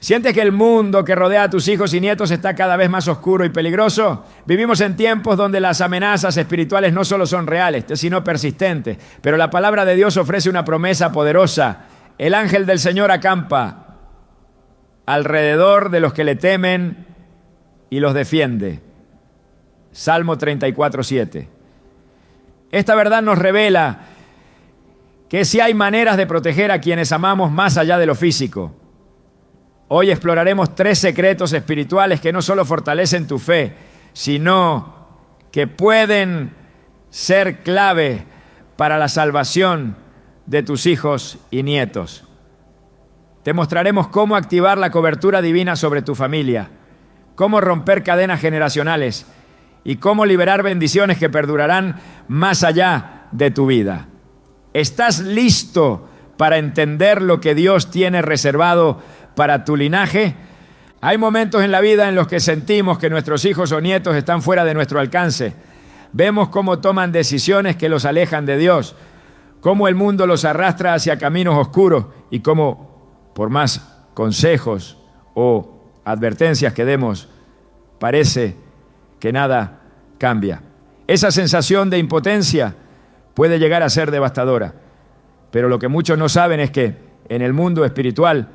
¿Sientes que el mundo que rodea a tus hijos y nietos está cada vez más oscuro y peligroso? Vivimos en tiempos donde las amenazas espirituales no solo son reales, sino persistentes. Pero la palabra de Dios ofrece una promesa poderosa. El ángel del Señor acampa alrededor de los que le temen y los defiende. Salmo 34:7. Esta verdad nos revela que sí hay maneras de proteger a quienes amamos más allá de lo físico. Hoy exploraremos 3 secretos espirituales que no solo fortalecen tu fe, sino que pueden ser clave para la salvación de tus hijos y nietos. Te mostraremos cómo activar la cobertura divina sobre tu familia, cómo romper cadenas generacionales y cómo liberar bendiciones que perdurarán más allá de tu vida. ¿Estás listo para entender lo que Dios tiene reservado para tu linaje? Hay momentos en la vida en los que sentimos que nuestros hijos o nietos están fuera de nuestro alcance. Vemos cómo toman decisiones que los alejan de Dios, cómo el mundo los arrastra hacia caminos oscuros y cómo, por más consejos o advertencias que demos, parece que nada cambia. Esa sensación de impotencia puede llegar a ser devastadora, pero lo que muchos no saben es que en el mundo espiritual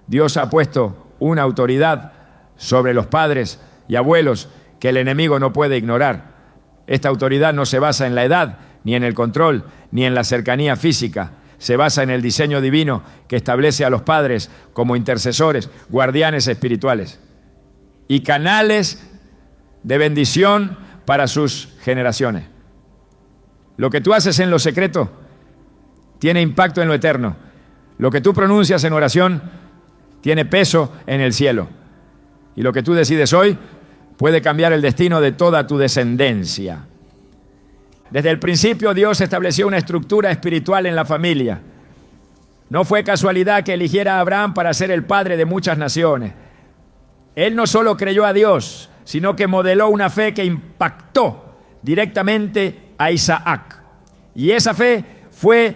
Dios ha puesto una autoridad sobre los padres y abuelos que el enemigo no puede ignorar. Esta autoridad no se basa en la edad, ni en el control, ni en la cercanía física. Se basa en el diseño divino que establece a los padres como intercesores, guardianes espirituales y canales de bendición para sus generaciones. Lo que tú haces en lo secreto tiene impacto en lo eterno. Lo que tú pronuncias en oración tiene peso en el cielo. Y lo que tú decides hoy puede cambiar el destino de toda tu descendencia. Desde el principio Dios estableció una estructura espiritual en la familia. No fue casualidad que eligiera a Abraham para ser el padre de muchas naciones. Él no solo creyó a Dios, sino que modeló una fe que impactó directamente a Isaac. Y esa fe fue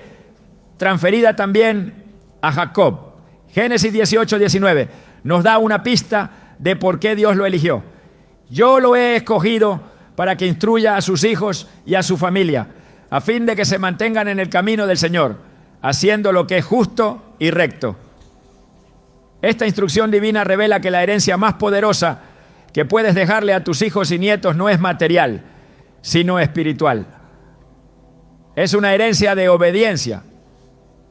transferida también a Jacob. Génesis 18:19 nos da una pista de por qué Dios lo eligió. Yo lo he escogido para que instruya a sus hijos y a su familia, a fin de que se mantengan en el camino del Señor, haciendo lo que es justo y recto. Esta instrucción divina revela que la herencia más poderosa que puedes dejarle a tus hijos y nietos no es material, sino espiritual. Es una herencia de obediencia,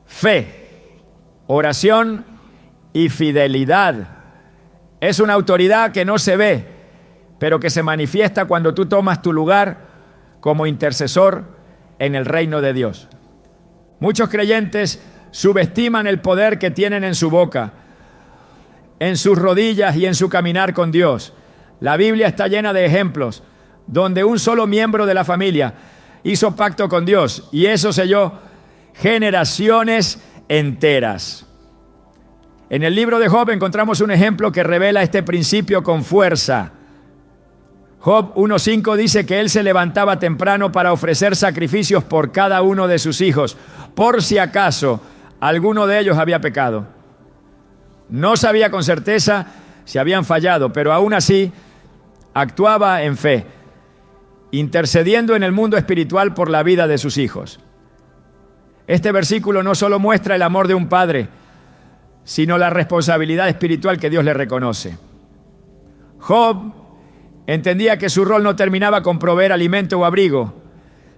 fe, oración y fidelidad. Es una autoridad que no se ve, pero que se manifiesta cuando tú tomas tu lugar como intercesor en el reino de Dios. Muchos creyentes subestiman el poder que tienen en su boca, en sus rodillas y en su caminar con Dios. La Biblia está llena de ejemplos donde un solo miembro de la familia hizo pacto con Dios y eso selló generaciones enteras. En el libro de Job encontramos un ejemplo que revela este principio con fuerza. Job 1:5 dice que él se levantaba temprano para ofrecer sacrificios por cada uno de sus hijos, por si acaso alguno de ellos había pecado. No sabía con certeza si habían fallado, pero aún así actuaba en fe, intercediendo en el mundo espiritual por la vida de sus hijos. Este versículo no solo muestra el amor de un padre, sino la responsabilidad espiritual que Dios le reconoce. Job entendía que su rol no terminaba con proveer alimento o abrigo,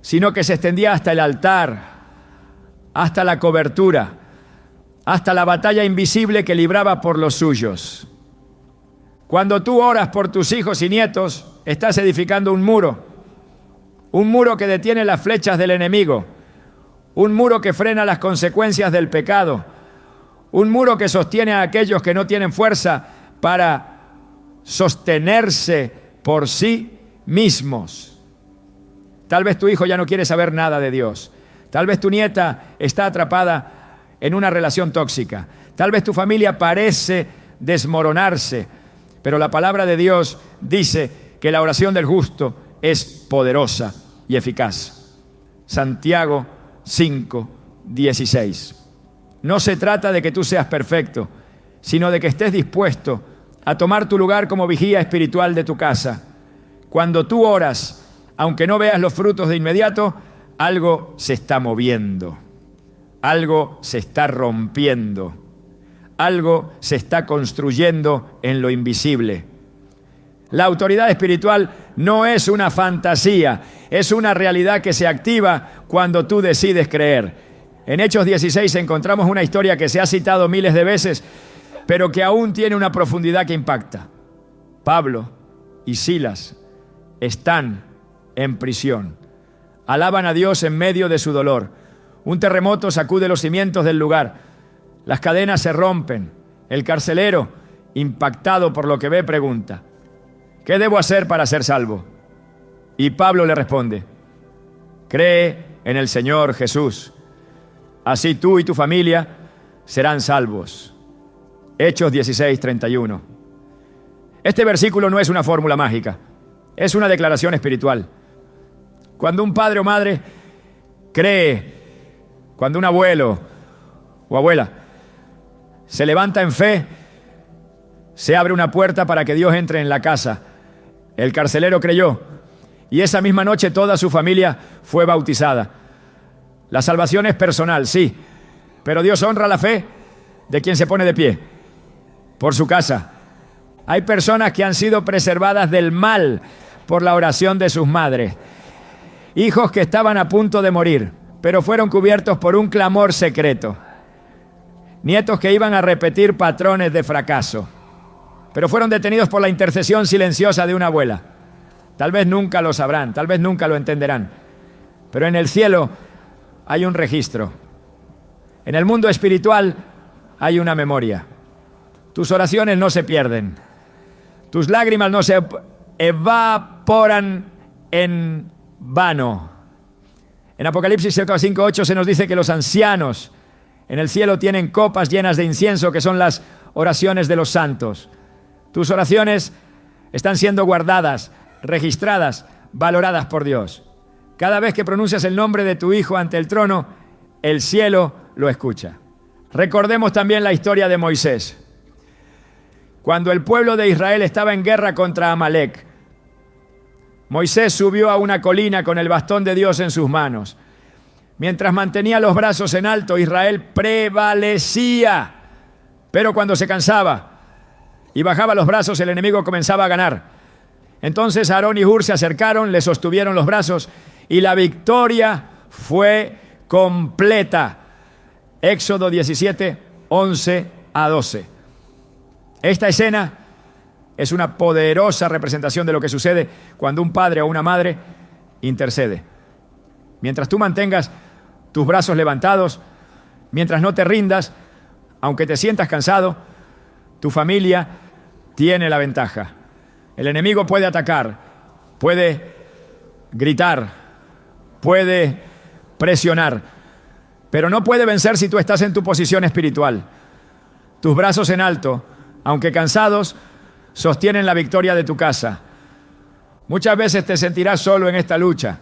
sino que se extendía hasta el altar, hasta la cobertura, hasta la batalla invisible que libraba por los suyos. Cuando tú oras por tus hijos y nietos, estás edificando un muro que detiene las flechas del enemigo, un muro que frena las consecuencias del pecado, un muro que sostiene a aquellos que no tienen fuerza para sostenerse por sí mismos. Tal vez tu hijo ya no quiere saber nada de Dios. Tal vez tu nieta está atrapada en una relación tóxica. Tal vez tu familia parece desmoronarse, pero la palabra de Dios dice que la oración del justo es poderosa y eficaz. Santiago 5:16. No se trata de que tú seas perfecto, sino de que estés dispuesto a tomar tu lugar como vigía espiritual de tu casa. Cuando tú oras, aunque no veas los frutos de inmediato, algo se está moviendo, algo se está rompiendo, algo se está construyendo en lo invisible. La autoridad espiritual no es una fantasía, es una realidad que se activa cuando tú decides creer. En Hechos 16 encontramos una historia que se ha citado miles de veces, pero que aún tiene una profundidad que impacta. Pablo y Silas están en prisión. Alaban a Dios en medio de su dolor. Un terremoto sacude los cimientos del lugar. Las cadenas se rompen. El carcelero, impactado por lo que ve, pregunta: ¿qué debo hacer para ser salvo? Y Pablo le responde: cree en el Señor Jesús. Así tú y tu familia serán salvos. Hechos 16:31. Este versículo no es una fórmula mágica, es una declaración espiritual. Cuando un padre o madre cree, cuando un abuelo o abuela se levanta en fe, se abre una puerta para que Dios entre en la casa. El carcelero creyó y esa misma noche toda su familia fue bautizada. La salvación es personal, sí, pero Dios honra la fe de quien se pone de pie por su casa. Hay personas que han sido preservadas del mal por la oración de sus madres. Hijos que estaban a punto de morir, pero fueron cubiertos por un clamor secreto. Nietos que iban a repetir patrones de fracaso, pero fueron detenidos por la intercesión silenciosa de una abuela. Tal vez nunca lo sabrán, tal vez nunca lo entenderán, pero en el cielo hay un registro. En el mundo espiritual hay una memoria. Tus oraciones no se pierden. Tus lágrimas no se evaporan en vano. En Apocalipsis 5:8 se nos dice que los ancianos en el cielo tienen copas llenas de incienso, que son las oraciones de los santos. Tus oraciones están siendo guardadas, registradas, valoradas por Dios. Cada vez que pronuncias el nombre de tu hijo ante el trono, el cielo lo escucha. Recordemos también la historia de Moisés. Cuando el pueblo de Israel estaba en guerra contra Amalec, Moisés subió a una colina con el bastón de Dios en sus manos. Mientras mantenía los brazos en alto, Israel prevalecía. Pero cuando se cansaba y bajaba los brazos, el enemigo comenzaba a ganar. Entonces Aarón y Hur se acercaron, le sostuvieron los brazos y la victoria fue completa. Éxodo 17, 11 a 12. Esta escena es una poderosa representación de lo que sucede cuando un padre o una madre intercede. Mientras tú mantengas tus brazos levantados, mientras no te rindas, aunque te sientas cansado, tu familia tiene la ventaja. El enemigo puede atacar, puede gritar, puede presionar, pero no puede vencer si tú estás en tu posición espiritual. Tus brazos en alto, aunque cansados, sostienen la victoria de tu casa. Muchas veces te sentirás solo en esta lucha.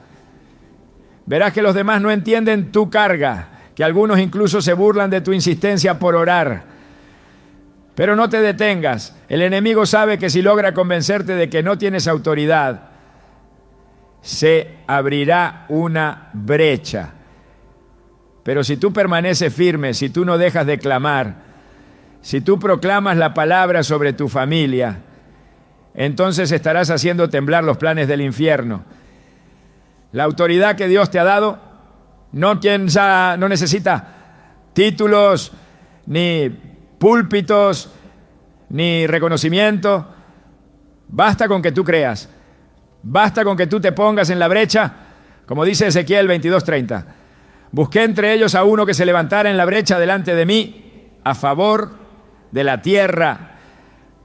Verás que los demás no entienden tu carga, que algunos incluso se burlan de tu insistencia por orar. Pero no te detengas. El enemigo sabe que si logra convencerte de que no tienes autoridad, se abrirá una brecha. Pero si tú permaneces firme, si tú no dejas de clamar, si tú proclamas la palabra sobre tu familia, entonces estarás haciendo temblar los planes del infierno. La autoridad que Dios te ha dado no necesita títulos, ni púlpitos, ni reconocimiento. Basta con que tú creas. Basta con que tú te pongas en la brecha, como dice Ezequiel 22:30. Busqué entre ellos a uno que se levantara en la brecha delante de mí a favor de la tierra,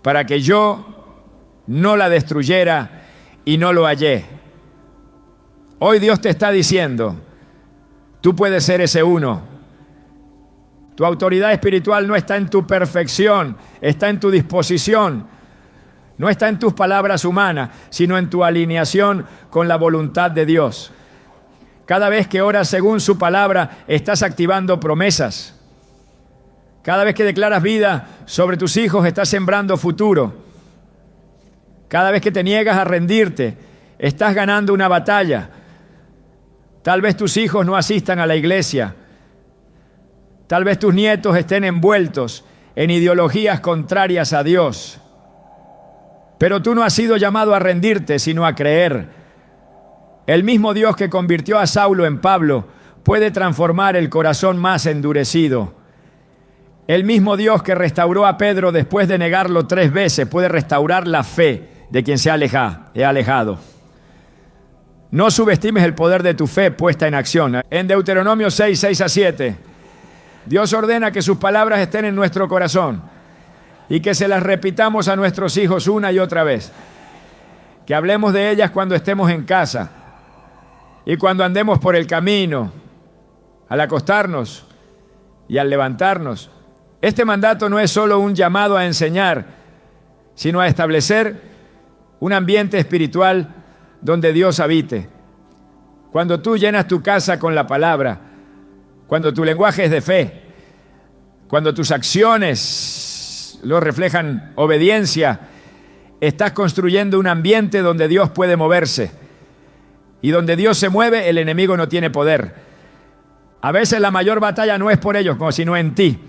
para que yo no la destruyera, y no lo hallé. Hoy Dios te está diciendo, tú puedes ser ese uno. Tu autoridad espiritual no está en tu perfección, está en tu disposición. No está en tus palabras humanas, sino en tu alineación con la voluntad de Dios. Cada vez que oras según su palabra, estás activando promesas. Cada vez que declaras vida sobre tus hijos, estás sembrando futuro. Cada vez que te niegas a rendirte, estás ganando una batalla. Tal vez tus hijos no asistan a la iglesia. Tal vez tus nietos estén envueltos en ideologías contrarias a Dios. Pero tú no has sido llamado a rendirte, sino a creer. El mismo Dios que convirtió a Saulo en Pablo puede transformar el corazón más endurecido. El mismo Dios que restauró a Pedro después de negarlo 3 veces puede restaurar la fe de quien se ha alejado. No subestimes el poder de tu fe puesta en acción. En Deuteronomio 6, 6-7, Dios ordena que sus palabras estén en nuestro corazón y que se las repitamos a nuestros hijos una y otra vez. Que hablemos de ellas cuando estemos en casa y cuando andemos por el camino, al acostarnos y al levantarnos. Este mandato no es solo un llamado a enseñar, sino a establecer un ambiente espiritual donde Dios habite. Cuando tú llenas tu casa con la palabra, cuando tu lenguaje es de fe, cuando tus acciones lo reflejan obediencia, estás construyendo un ambiente donde Dios puede moverse. Y donde Dios se mueve, el enemigo no tiene poder. A veces la mayor batalla no es por ellos, sino en ti.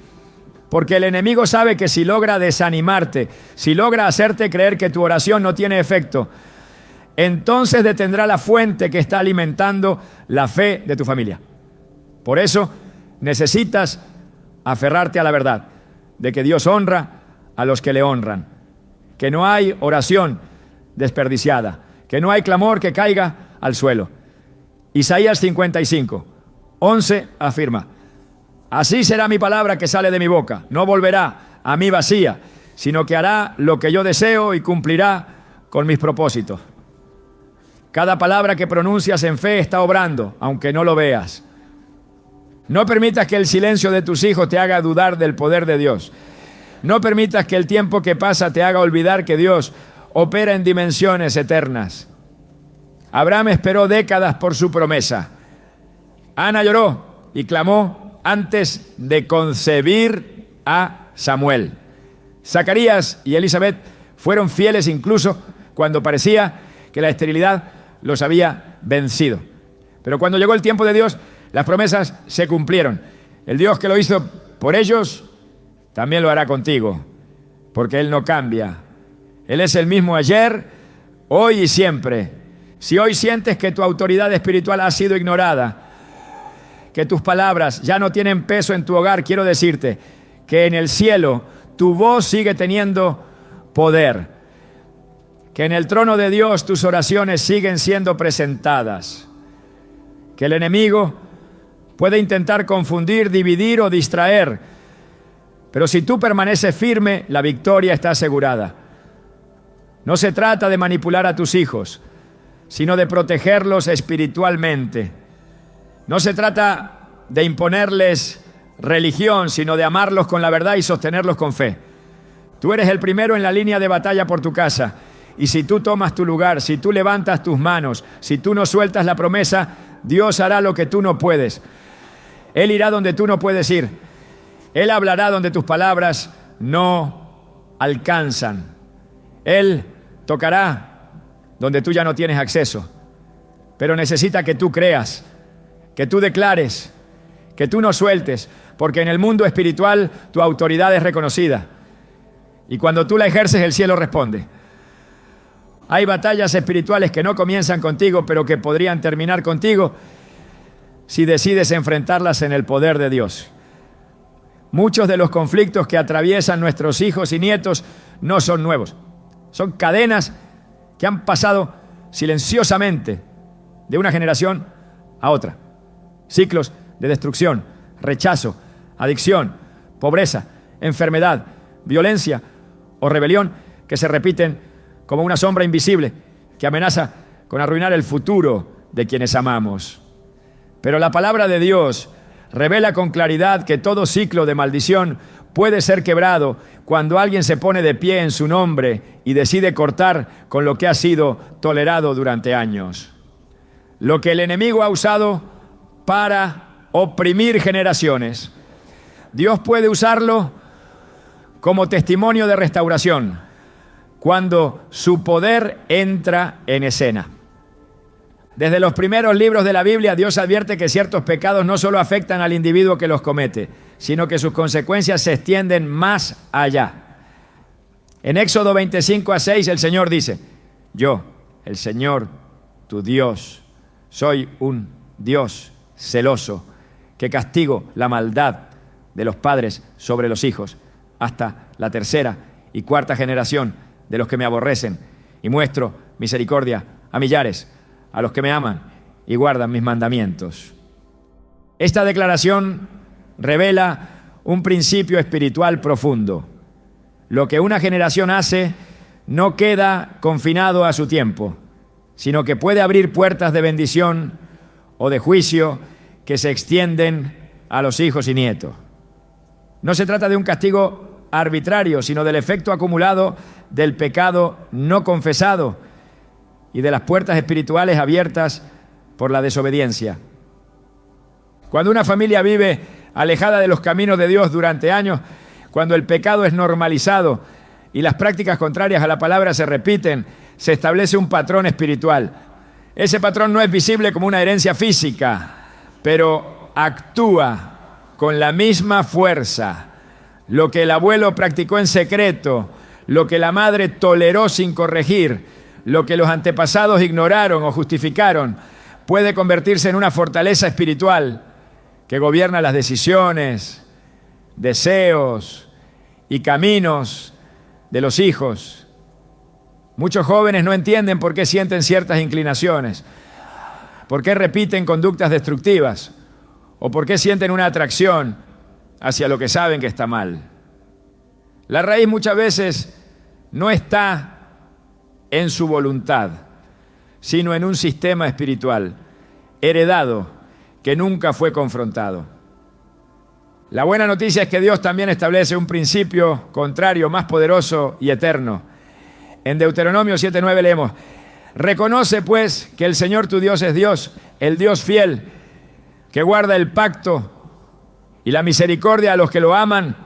Porque el enemigo sabe que si logra desanimarte, si logra hacerte creer que tu oración no tiene efecto, entonces detendrá la fuente que está alimentando la fe de tu familia. Por eso necesitas aferrarte a la verdad de que Dios honra a los que le honran, que no hay oración desperdiciada, que no hay clamor que caiga al suelo. Isaías 55, 11 afirma: así será mi palabra que sale de mi boca, no volverá a mí vacía, sino que hará lo que yo deseo y cumplirá con mis propósitos. Cada palabra que pronuncias en fe está obrando, aunque no lo veas. No permitas que el silencio de tus hijos te haga dudar del poder de Dios. No permitas que el tiempo que pasa te haga olvidar que Dios opera en dimensiones eternas. Abraham esperó décadas por su promesa. Ana lloró y clamó antes de concebir a Samuel. Zacarías y Elizabeth fueron fieles incluso cuando parecía que la esterilidad los había vencido. Pero cuando llegó el tiempo de Dios, las promesas se cumplieron. El Dios que lo hizo por ellos, también lo hará contigo, porque Él no cambia. Él es el mismo ayer, hoy y siempre. Si hoy sientes que tu autoridad espiritual ha sido ignorada, que tus palabras ya no tienen peso en tu hogar, quiero decirte que en el cielo tu voz sigue teniendo poder, que en el trono de Dios tus oraciones siguen siendo presentadas, que el enemigo puede intentar confundir, dividir o distraer, pero si tú permaneces firme, la victoria está asegurada. No se trata de manipular a tus hijos, sino de protegerlos espiritualmente. No se trata de imponerles religión, sino de amarlos con la verdad y sostenerlos con fe. Tú eres el primero en la línea de batalla por tu casa. Y si tú tomas tu lugar, si tú levantas tus manos, si tú no sueltas la promesa, Dios hará lo que tú no puedes. Él irá donde tú no puedes ir. Él hablará donde tus palabras no alcanzan. Él tocará donde tú ya no tienes acceso. Pero necesita que tú creas, que tú declares, que tú no sueltes, porque en el mundo espiritual tu autoridad es reconocida. Y cuando tú la ejerces, el cielo responde. Hay batallas espirituales que no comienzan contigo, pero que podrían terminar contigo si decides enfrentarlas en el poder de Dios. Muchos de los conflictos que atraviesan nuestros hijos y nietos no son nuevos. Son cadenas que han pasado silenciosamente de una generación a otra. Ciclos de destrucción, rechazo, adicción, pobreza, enfermedad, violencia o rebelión que se repiten como una sombra invisible que amenaza con arruinar el futuro de quienes amamos. Pero la palabra de Dios revela con claridad que todo ciclo de maldición puede ser quebrado cuando alguien se pone de pie en su nombre y decide cortar con lo que ha sido tolerado durante años. Lo que el enemigo ha usado para oprimir generaciones, Dios puede usarlo como testimonio de restauración cuando su poder entra en escena. Desde los primeros libros de la Biblia, Dios advierte que ciertos pecados no solo afectan al individuo que los comete, sino que sus consecuencias se extienden más allá. En Éxodo 25:6 el Señor dice: yo, el Señor, tu Dios, soy un Dios celoso, que castigo la maldad de los padres sobre los hijos, hasta la tercera y cuarta generación de los que me aborrecen, y muestro misericordia a millares, a los que me aman y guardan mis mandamientos. Esta declaración revela un principio espiritual profundo. Lo que una generación hace no queda confinado a su tiempo, sino que puede abrir puertas de bendición o de juicio que se extienden a los hijos y nietos. No se trata de un castigo arbitrario, sino del efecto acumulado del pecado no confesado y de las puertas espirituales abiertas por la desobediencia. Cuando una familia vive alejada de los caminos de Dios durante años, cuando el pecado es normalizado y las prácticas contrarias a la palabra se repiten, se establece un patrón espiritual. Ese patrón no es visible como una herencia física, pero actúa con la misma fuerza. Lo que el abuelo practicó en secreto, lo que la madre toleró sin corregir, lo que los antepasados ignoraron o justificaron, puede convertirse en una fortaleza espiritual que gobierna las decisiones, deseos y caminos de los hijos. Muchos jóvenes no entienden por qué sienten ciertas inclinaciones, por qué repiten conductas destructivas o por qué sienten una atracción hacia lo que saben que está mal. La raíz muchas veces no está en su voluntad, sino en un sistema espiritual heredado que nunca fue confrontado. La buena noticia es que Dios también establece un principio contrario, más poderoso y eterno. En Deuteronomio 7:9 leemos: reconoce pues que el Señor tu Dios es Dios, el Dios fiel, que guarda el pacto y la misericordia a los que lo aman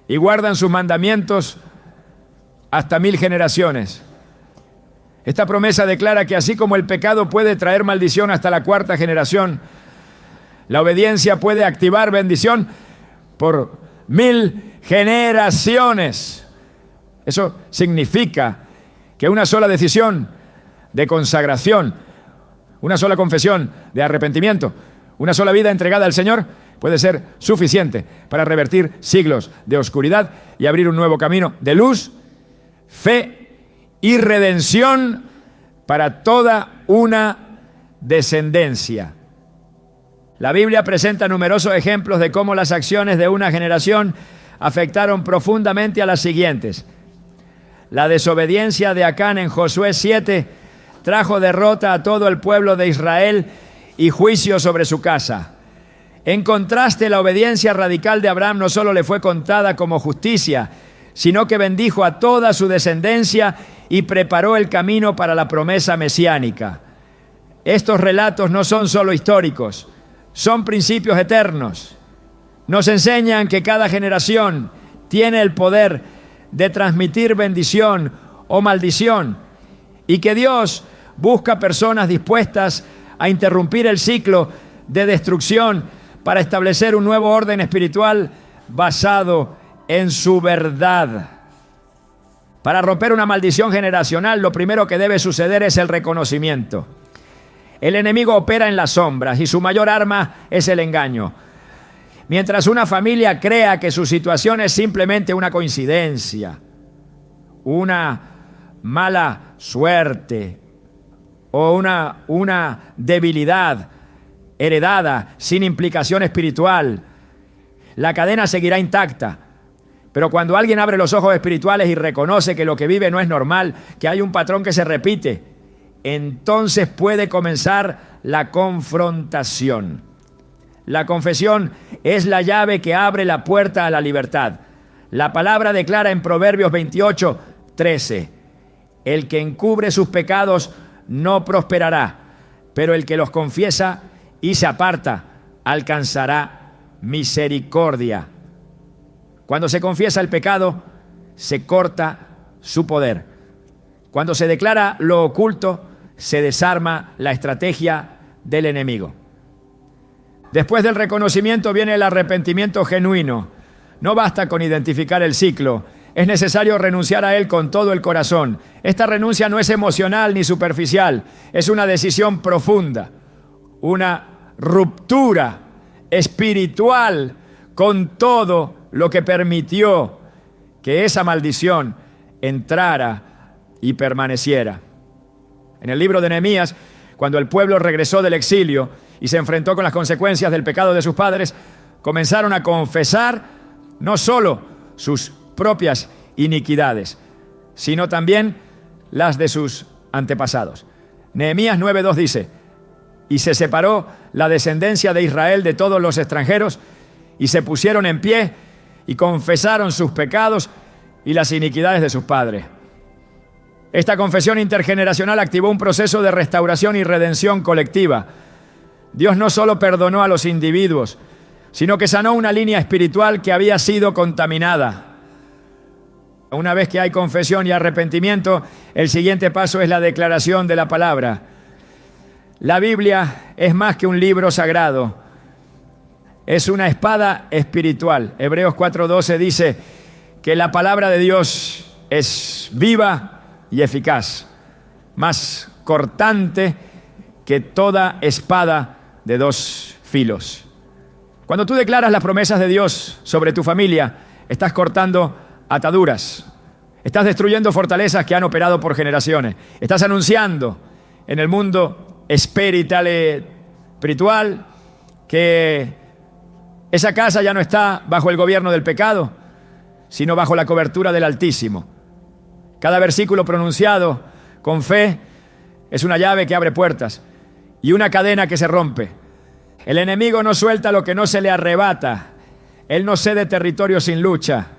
y guardan sus mandamientos hasta 1000 generaciones. Esta promesa declara que así como el pecado puede traer maldición hasta la 4ª generación, la obediencia puede activar bendición por 1000 generaciones. Eso significa que una sola decisión de consagración, una sola confesión de arrepentimiento, una sola vida entregada al Señor puede ser suficiente para revertir siglos de oscuridad y abrir un nuevo camino de luz, fe y redención para toda una descendencia. La Biblia presenta numerosos ejemplos de cómo las acciones de una generación afectaron profundamente a las siguientes. La desobediencia de Acán en Josué 7 trajo derrota a todo el pueblo de Israel y juicio sobre su casa. En contraste, la obediencia radical de Abraham no solo le fue contada como justicia, sino que bendijo a toda su descendencia y preparó el camino para la promesa mesiánica. Estos relatos no son solo históricos, son principios eternos. Nos enseñan que cada generación tiene el poder de transmitir bendición o maldición y que Dios busca personas dispuestas a interrumpir el ciclo de destrucción para establecer un nuevo orden espiritual basado en su verdad. Para romper una maldición generacional, lo primero que debe suceder es el reconocimiento. El enemigo opera en las sombras y su mayor arma es el engaño. Mientras una familia crea que su situación es simplemente una coincidencia, una mala suerte o una debilidad heredada sin implicación espiritual, la cadena seguirá intacta. Pero cuando alguien abre los ojos espirituales y reconoce que lo que vive no es normal, que hay un patrón que se repite, entonces puede comenzar la confrontación. La confesión es la llave que abre la puerta a la libertad. La palabra declara en Proverbios 28:13: el que encubre sus pecados no prosperará, pero el que los confiesa y se aparta alcanzará misericordia. Cuando se confiesa el pecado, se corta su poder. Cuando se declara lo oculto, se desarma la estrategia del enemigo. Después del reconocimiento viene el arrepentimiento genuino. No basta con identificar el ciclo, es necesario renunciar a él con todo el corazón. Esta renuncia no es emocional ni superficial, es una decisión profunda, una ruptura espiritual con todo lo que permitió que esa maldición entrara y permaneciera. En el libro de Nehemías, cuando el pueblo regresó del exilio y se enfrentó con las consecuencias del pecado de sus padres, comenzaron a confesar no solo sus propias iniquidades, sino también las de sus antepasados. Nehemías 9:2 dice: y se separó la descendencia de Israel de todos los extranjeros, y se pusieron en pie y confesaron sus pecados y las iniquidades de sus padres. Esta confesión intergeneracional activó un proceso de restauración y redención colectiva. Dios no solo perdonó a los individuos, sino que sanó una línea espiritual que había sido contaminada. Una vez que hay confesión y arrepentimiento, el siguiente paso es la declaración de la palabra. La Biblia es más que un libro sagrado, es una espada espiritual. Hebreos 4:12 dice que la palabra de Dios es viva y eficaz, más cortante que toda espada de dos filos. Cuando tú declaras las promesas de Dios sobre tu familia, estás cortando ataduras, estás destruyendo fortalezas que han operado por generaciones, estás anunciando en el mundo espiritual que esa casa ya no está bajo el gobierno del pecado, sino bajo la cobertura del Altísimo. Cada versículo pronunciado con fe es una llave que abre puertas y una cadena que se rompe. El enemigo no suelta lo que no se le arrebata. Él no cede territorio sin lucha.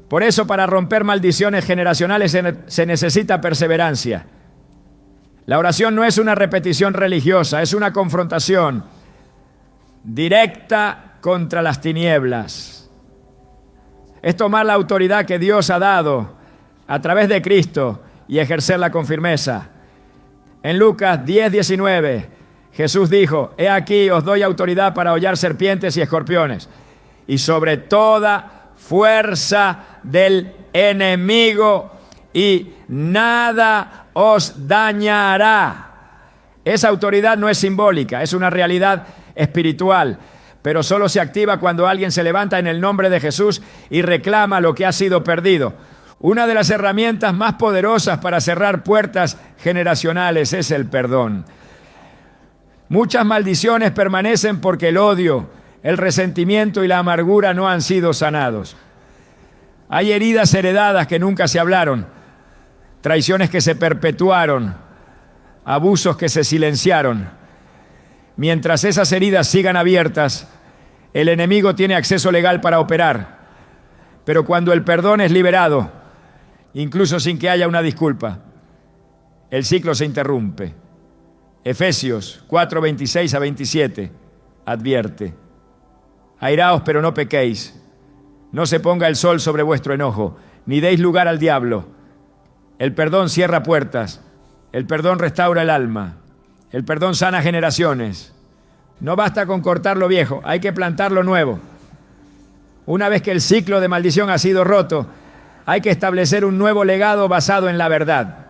Por eso, para romper maldiciones generacionales se necesita perseverancia. La oración no es una repetición religiosa, es una confrontación directa contra las tinieblas. Es tomar la autoridad que Dios ha dado a través de Cristo y ejercerla con firmeza. En Lucas 10:19, Jesús dijo: he aquí os doy autoridad para hollar serpientes y escorpiones, y sobre toda fuerza del enemigo, y nada os dañará. Esa autoridad no es simbólica, es una realidad espiritual, pero solo se activa cuando alguien se levanta en el nombre de Jesús y reclama lo que ha sido perdido. Una de las herramientas más poderosas para cerrar puertas generacionales es el perdón. Muchas maldiciones permanecen porque el odio, el resentimiento y la amargura no han sido sanados. Hay heridas heredadas que nunca se hablaron, traiciones que se perpetuaron, abusos que se silenciaron. Mientras esas heridas sigan abiertas, el enemigo tiene acceso legal para operar. Pero cuando el perdón es liberado, incluso sin que haya una disculpa, el ciclo se interrumpe. Efesios 4:26-27 advierte: airaos, pero no pequéis. No se ponga el sol sobre vuestro enojo, ni deis lugar al diablo. El perdón cierra puertas, el perdón restaura el alma, el perdón sana generaciones. No basta con cortar lo viejo, hay que plantar lo nuevo. Una vez que el ciclo de maldición ha sido roto, hay que establecer un nuevo legado basado en la verdad.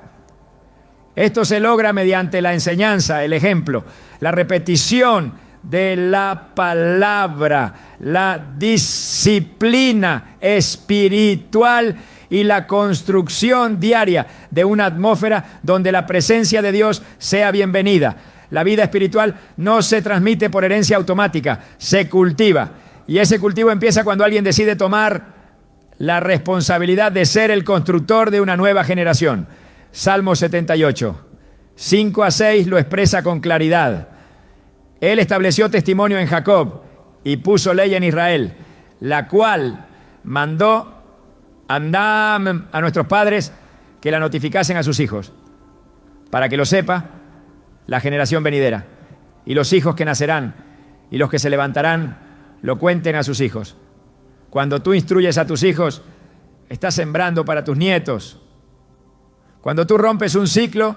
Esto se logra mediante la enseñanza, el ejemplo, la repetición de la palabra, la disciplina espiritual y la construcción diaria de una atmósfera donde la presencia de Dios sea bienvenida. La vida espiritual no se transmite por herencia automática, se cultiva. Y ese cultivo empieza cuando alguien decide tomar la responsabilidad de ser el constructor de una nueva generación. Salmo 78, 5-6 lo expresa con claridad. Él estableció testimonio en Jacob y puso ley en Israel, la cual mandó a nuestros padres que la notificasen a sus hijos, para que lo sepa la generación venidera, y los hijos que nacerán y los que se levantarán lo cuenten a sus hijos. Cuando tú instruyes a tus hijos, estás sembrando para tus nietos. Cuando tú rompes un ciclo,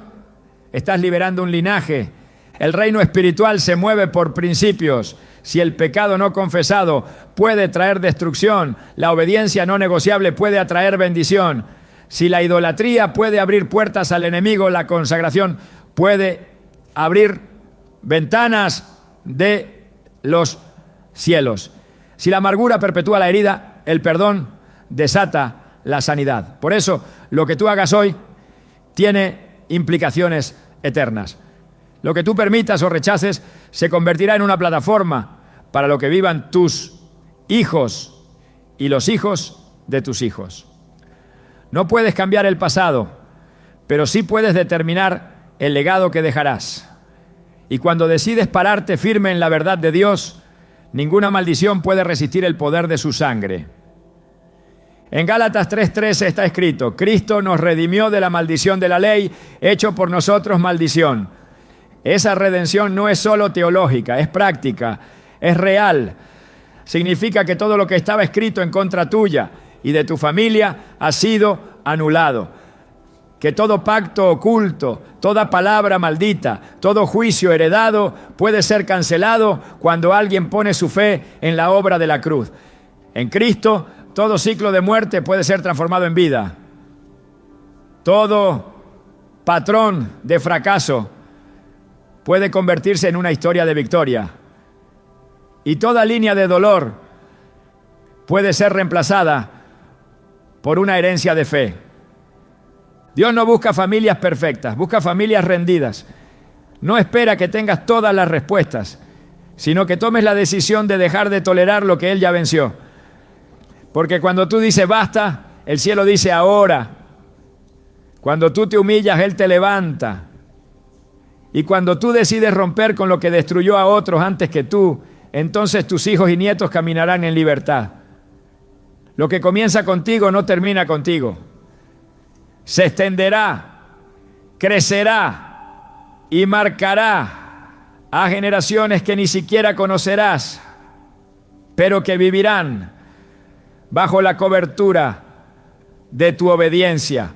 estás liberando un linaje. El reino espiritual se mueve por principios. Si el pecado no confesado puede traer destrucción, la obediencia no negociable puede atraer bendición. Si la idolatría puede abrir puertas al enemigo, la consagración puede abrir ventanas de los cielos. Si la amargura perpetúa la herida, el perdón desata la sanidad. Por eso, lo que tú hagas hoy tiene implicaciones eternas. Lo que tú permitas o rechaces se convertirá en una plataforma para lo que vivan tus hijos y los hijos de tus hijos. No puedes cambiar el pasado, pero sí puedes determinar el legado que dejarás. Y cuando decides pararte firme en la verdad de Dios, ninguna maldición puede resistir el poder de su sangre. En Gálatas 3:13 está escrito: Cristo nos redimió de la maldición de la ley, hecho por nosotros maldición. Esa redención no es solo teológica, es práctica, es real. Significa que todo lo que estaba escrito en contra tuya y de tu familia ha sido anulado. Que todo pacto oculto, toda palabra maldita, todo juicio heredado puede ser cancelado cuando alguien pone su fe en la obra de la cruz. En Cristo, todo ciclo de muerte puede ser transformado en vida. Todo patrón de fracaso puede convertirse en una historia de victoria. Y toda línea de dolor puede ser reemplazada por una herencia de fe. Dios no busca familias perfectas, busca familias rendidas. No espera que tengas todas las respuestas, sino que tomes la decisión de dejar de tolerar lo que Él ya venció. Porque cuando tú dices basta, el cielo dice ahora. Cuando tú te humillas, Él te levanta. Y cuando tú decides romper con lo que destruyó a otros antes que tú, entonces tus hijos y nietos caminarán en libertad. Lo que comienza contigo no termina contigo. Se extenderá, crecerá y marcará a generaciones que ni siquiera conocerás, pero que vivirán bajo la cobertura de tu obediencia.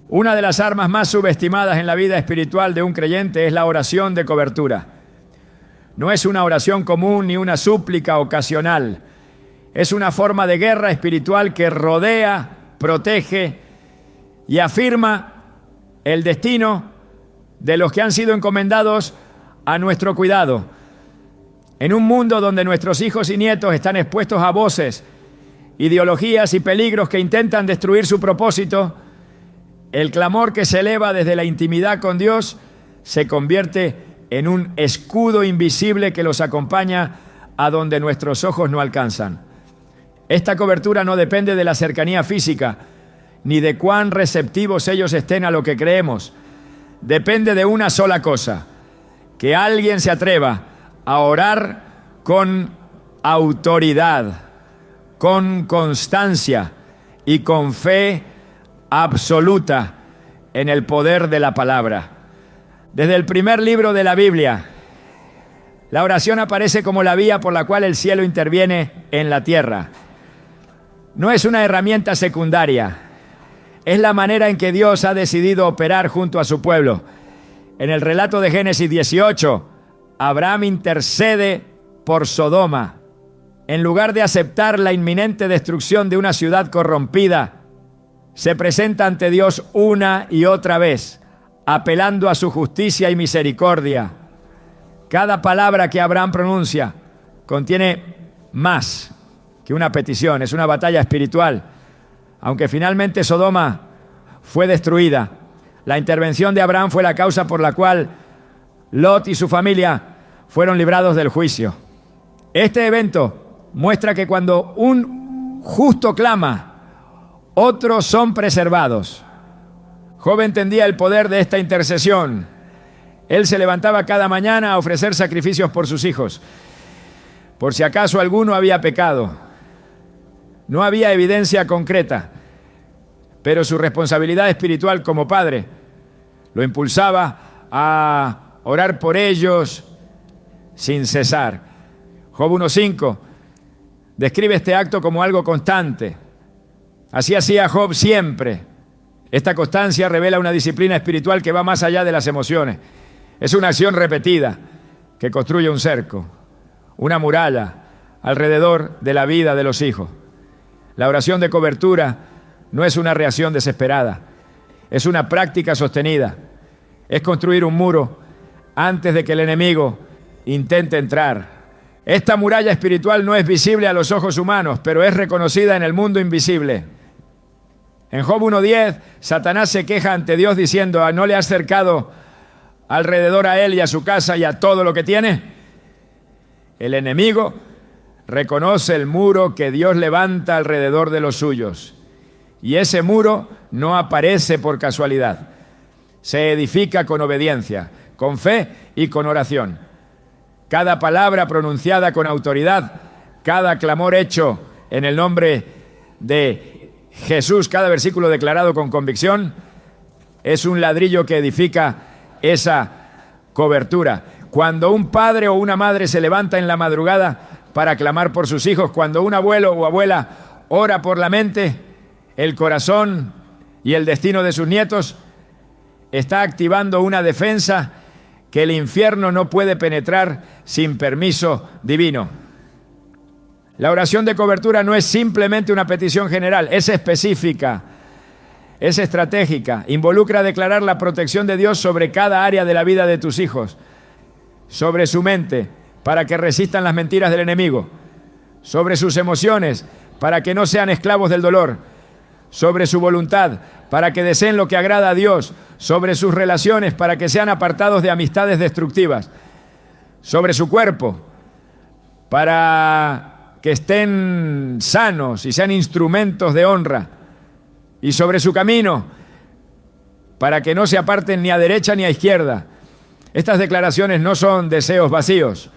Una de las armas más subestimadas en la vida espiritual de un creyente es la oración de cobertura. No es una oración común ni una súplica ocasional. Es una forma de guerra espiritual que rodea, protege y afirma el destino de los que han sido encomendados a nuestro cuidado. En un mundo donde nuestros hijos y nietos están expuestos a voces, ideologías y peligros que intentan destruir su propósito, el clamor que se eleva desde la intimidad con Dios se convierte en un escudo invisible que los acompaña a donde nuestros ojos no alcanzan. Esta cobertura no depende de la cercanía física, ni de cuán receptivos ellos estén a lo que creemos. Depende de una sola cosa: que alguien se atreva a orar con autoridad, con constancia y con fe absoluta en el poder de la palabra. Desde el primer libro de la Biblia, la oración aparece como la vía por la cual el cielo interviene en la tierra. No es una herramienta secundaria, es la manera en que Dios ha decidido operar junto a su pueblo. En el relato de Génesis 18, Abraham intercede por Sodoma. En lugar de aceptar la inminente destrucción de una ciudad corrompida, se presenta ante Dios una y otra vez, apelando a su justicia y misericordia. Cada palabra que Abraham pronuncia contiene más que una petición, es una batalla espiritual. Aunque finalmente Sodoma fue destruida, la intervención de Abraham fue la causa por la cual Lot y su familia fueron librados del juicio. Este evento muestra que cuando un justo clama, otros son preservados. Job entendía el poder de esta intercesión. Él se levantaba cada mañana a ofrecer sacrificios por sus hijos, por si acaso alguno había pecado. No había evidencia concreta, pero su responsabilidad espiritual como padre lo impulsaba a orar por ellos sin cesar. Job 1:5 Describe este acto como algo constante. Así hacía Job siempre. Esta constancia revela una disciplina espiritual que va más allá de las emociones. Es una acción repetida que construye un cerco, una muralla alrededor de la vida de los hijos. La oración de cobertura no es una reacción desesperada, es una práctica sostenida. Es construir un muro antes de que el enemigo intente entrar. Esta muralla espiritual no es visible a los ojos humanos, pero es reconocida en el mundo invisible. En Job 1:10, Satanás se queja ante Dios diciendo: ¿no le has cercado alrededor a él y a su casa y a todo lo que tiene? El enemigo reconoce el muro que Dios levanta alrededor de los suyos. Y ese muro no aparece por casualidad. Se edifica con obediencia, con fe y con oración. Cada palabra pronunciada con autoridad, cada clamor hecho en el nombre de Jesús, cada versículo declarado con convicción, es un ladrillo que edifica esa cobertura. Cuando un padre o una madre se levanta en la madrugada para clamar por sus hijos, cuando un abuelo o abuela ora por la mente, el corazón y el destino de sus nietos, está activando una defensa que el infierno no puede penetrar sin permiso divino. La oración de cobertura no es simplemente una petición general, es específica, es estratégica, involucra declarar la protección de Dios sobre cada área de la vida de tus hijos, sobre su mente, para que resistan las mentiras del enemigo, sobre sus emociones, para que no sean esclavos del dolor, sobre su voluntad, para que deseen lo que agrada a Dios, sobre sus relaciones, para que sean apartados de amistades destructivas, sobre su cuerpo, para que estén sanos y sean instrumentos de honra, y sobre su camino, para que no se aparten ni a derecha ni a izquierda. Estas declaraciones no son deseos vacíos,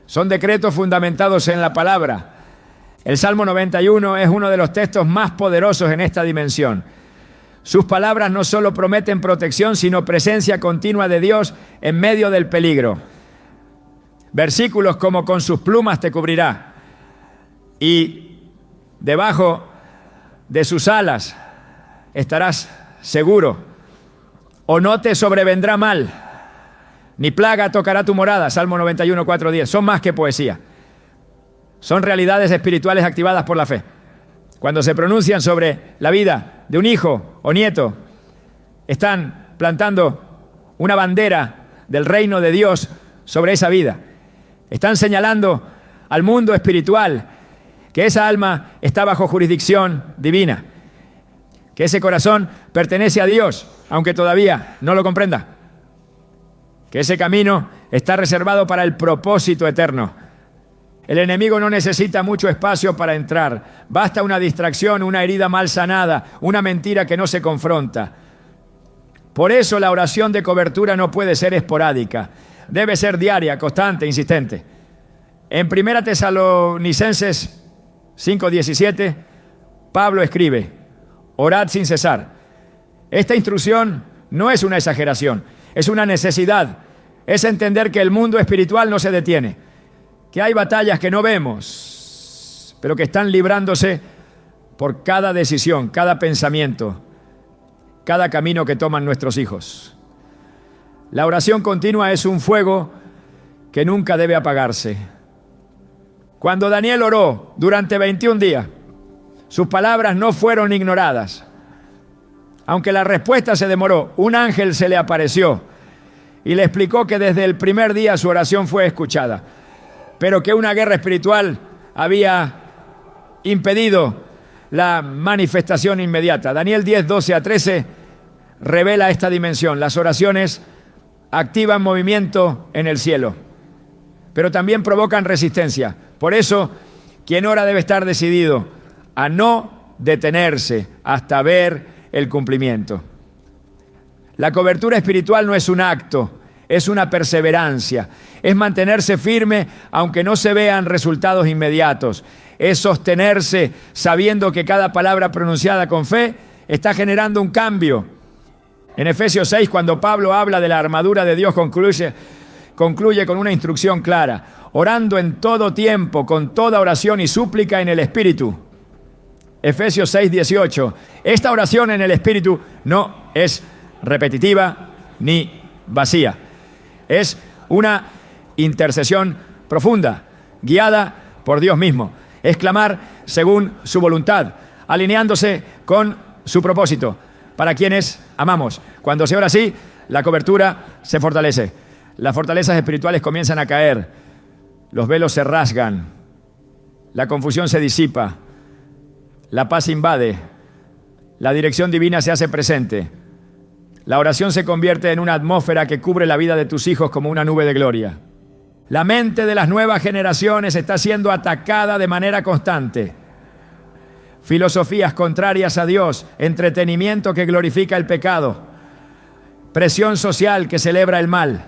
son decretos fundamentados en la palabra. El Salmo 91 es uno de los textos más poderosos en esta dimensión. Sus palabras no solo prometen protección, sino presencia continua de Dios en medio del peligro. Versículos como: con sus plumas te cubrirá, y debajo de sus alas estarás seguro, o no te sobrevendrá mal, ni plaga tocará tu morada. Salmo 91, 4-10. Son más que poesía. Son realidades espirituales activadas por la fe. Cuando se pronuncian sobre la vida de un hijo o nieto, están plantando una bandera del reino de Dios sobre esa vida. Están señalando al mundo espiritual que esa alma está bajo jurisdicción divina, que ese corazón pertenece a Dios, aunque todavía no lo comprenda, que ese camino está reservado para el propósito eterno. El enemigo no necesita mucho espacio para entrar. Basta una distracción, una herida mal sanada, una mentira que no se confronta. Por eso la oración de cobertura no puede ser esporádica. Debe ser diaria, constante, insistente. En 1 Tesalonicenses 5:17, Pablo escribe: orad sin cesar. Esta instrucción no es una exageración, es una necesidad. Es entender que el mundo espiritual no se detiene, que hay batallas que no vemos, pero que están librándose por cada decisión, cada pensamiento, cada camino que toman nuestros hijos. La oración continua es un fuego que nunca debe apagarse. Cuando Daniel oró durante 21 días, sus palabras no fueron ignoradas. Aunque la respuesta se demoró, un ángel se le apareció y le explicó que desde el primer día su oración fue escuchada, pero que una guerra espiritual había impedido la manifestación inmediata. Daniel 10:12-13 revela esta dimensión. Las oraciones activan movimiento en el cielo, pero también provocan resistencia. Por eso, quien ora debe estar decidido a no detenerse hasta ver el cumplimiento. La cobertura espiritual no es un acto, es una perseverancia. Es mantenerse firme aunque no se vean resultados inmediatos. Es sostenerse sabiendo que cada palabra pronunciada con fe está generando un cambio. En Efesios 6, cuando Pablo habla de la armadura de Dios, concluye: concluye con una instrucción clara: orando en todo tiempo, con toda oración y súplica en el Espíritu. Efesios 6:18. Esta oración en el Espíritu no es repetitiva ni vacía. Es una intercesión profunda, guiada por Dios mismo. Es clamar según su voluntad, alineándose con su propósito, para quienes amamos. Cuando se ora así, la cobertura se fortalece. Las fortalezas espirituales comienzan a caer. Los velos se rasgan. La confusión se disipa. La paz invade. La dirección divina se hace presente. La oración se convierte en una atmósfera que cubre la vida de tus hijos como una nube de gloria. La mente de las nuevas generaciones está siendo atacada de manera constante. Filosofías contrarias a Dios, entretenimiento que glorifica el pecado, presión social que celebra el mal.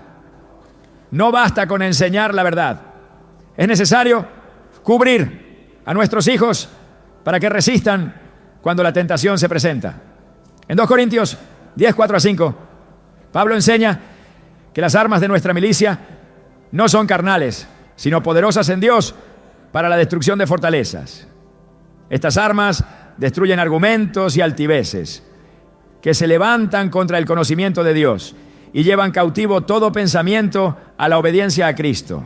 No basta con enseñar la verdad. Es necesario cubrir a nuestros hijos para que resistan cuando la tentación se presenta. En 2 Corintios 10:4-5, Pablo enseña que las armas de nuestra milicia no son carnales, sino poderosas en Dios para la destrucción de fortalezas. Estas armas destruyen argumentos y altiveces que se levantan contra el conocimiento de Dios y llevan cautivo todo pensamiento a la obediencia a Cristo.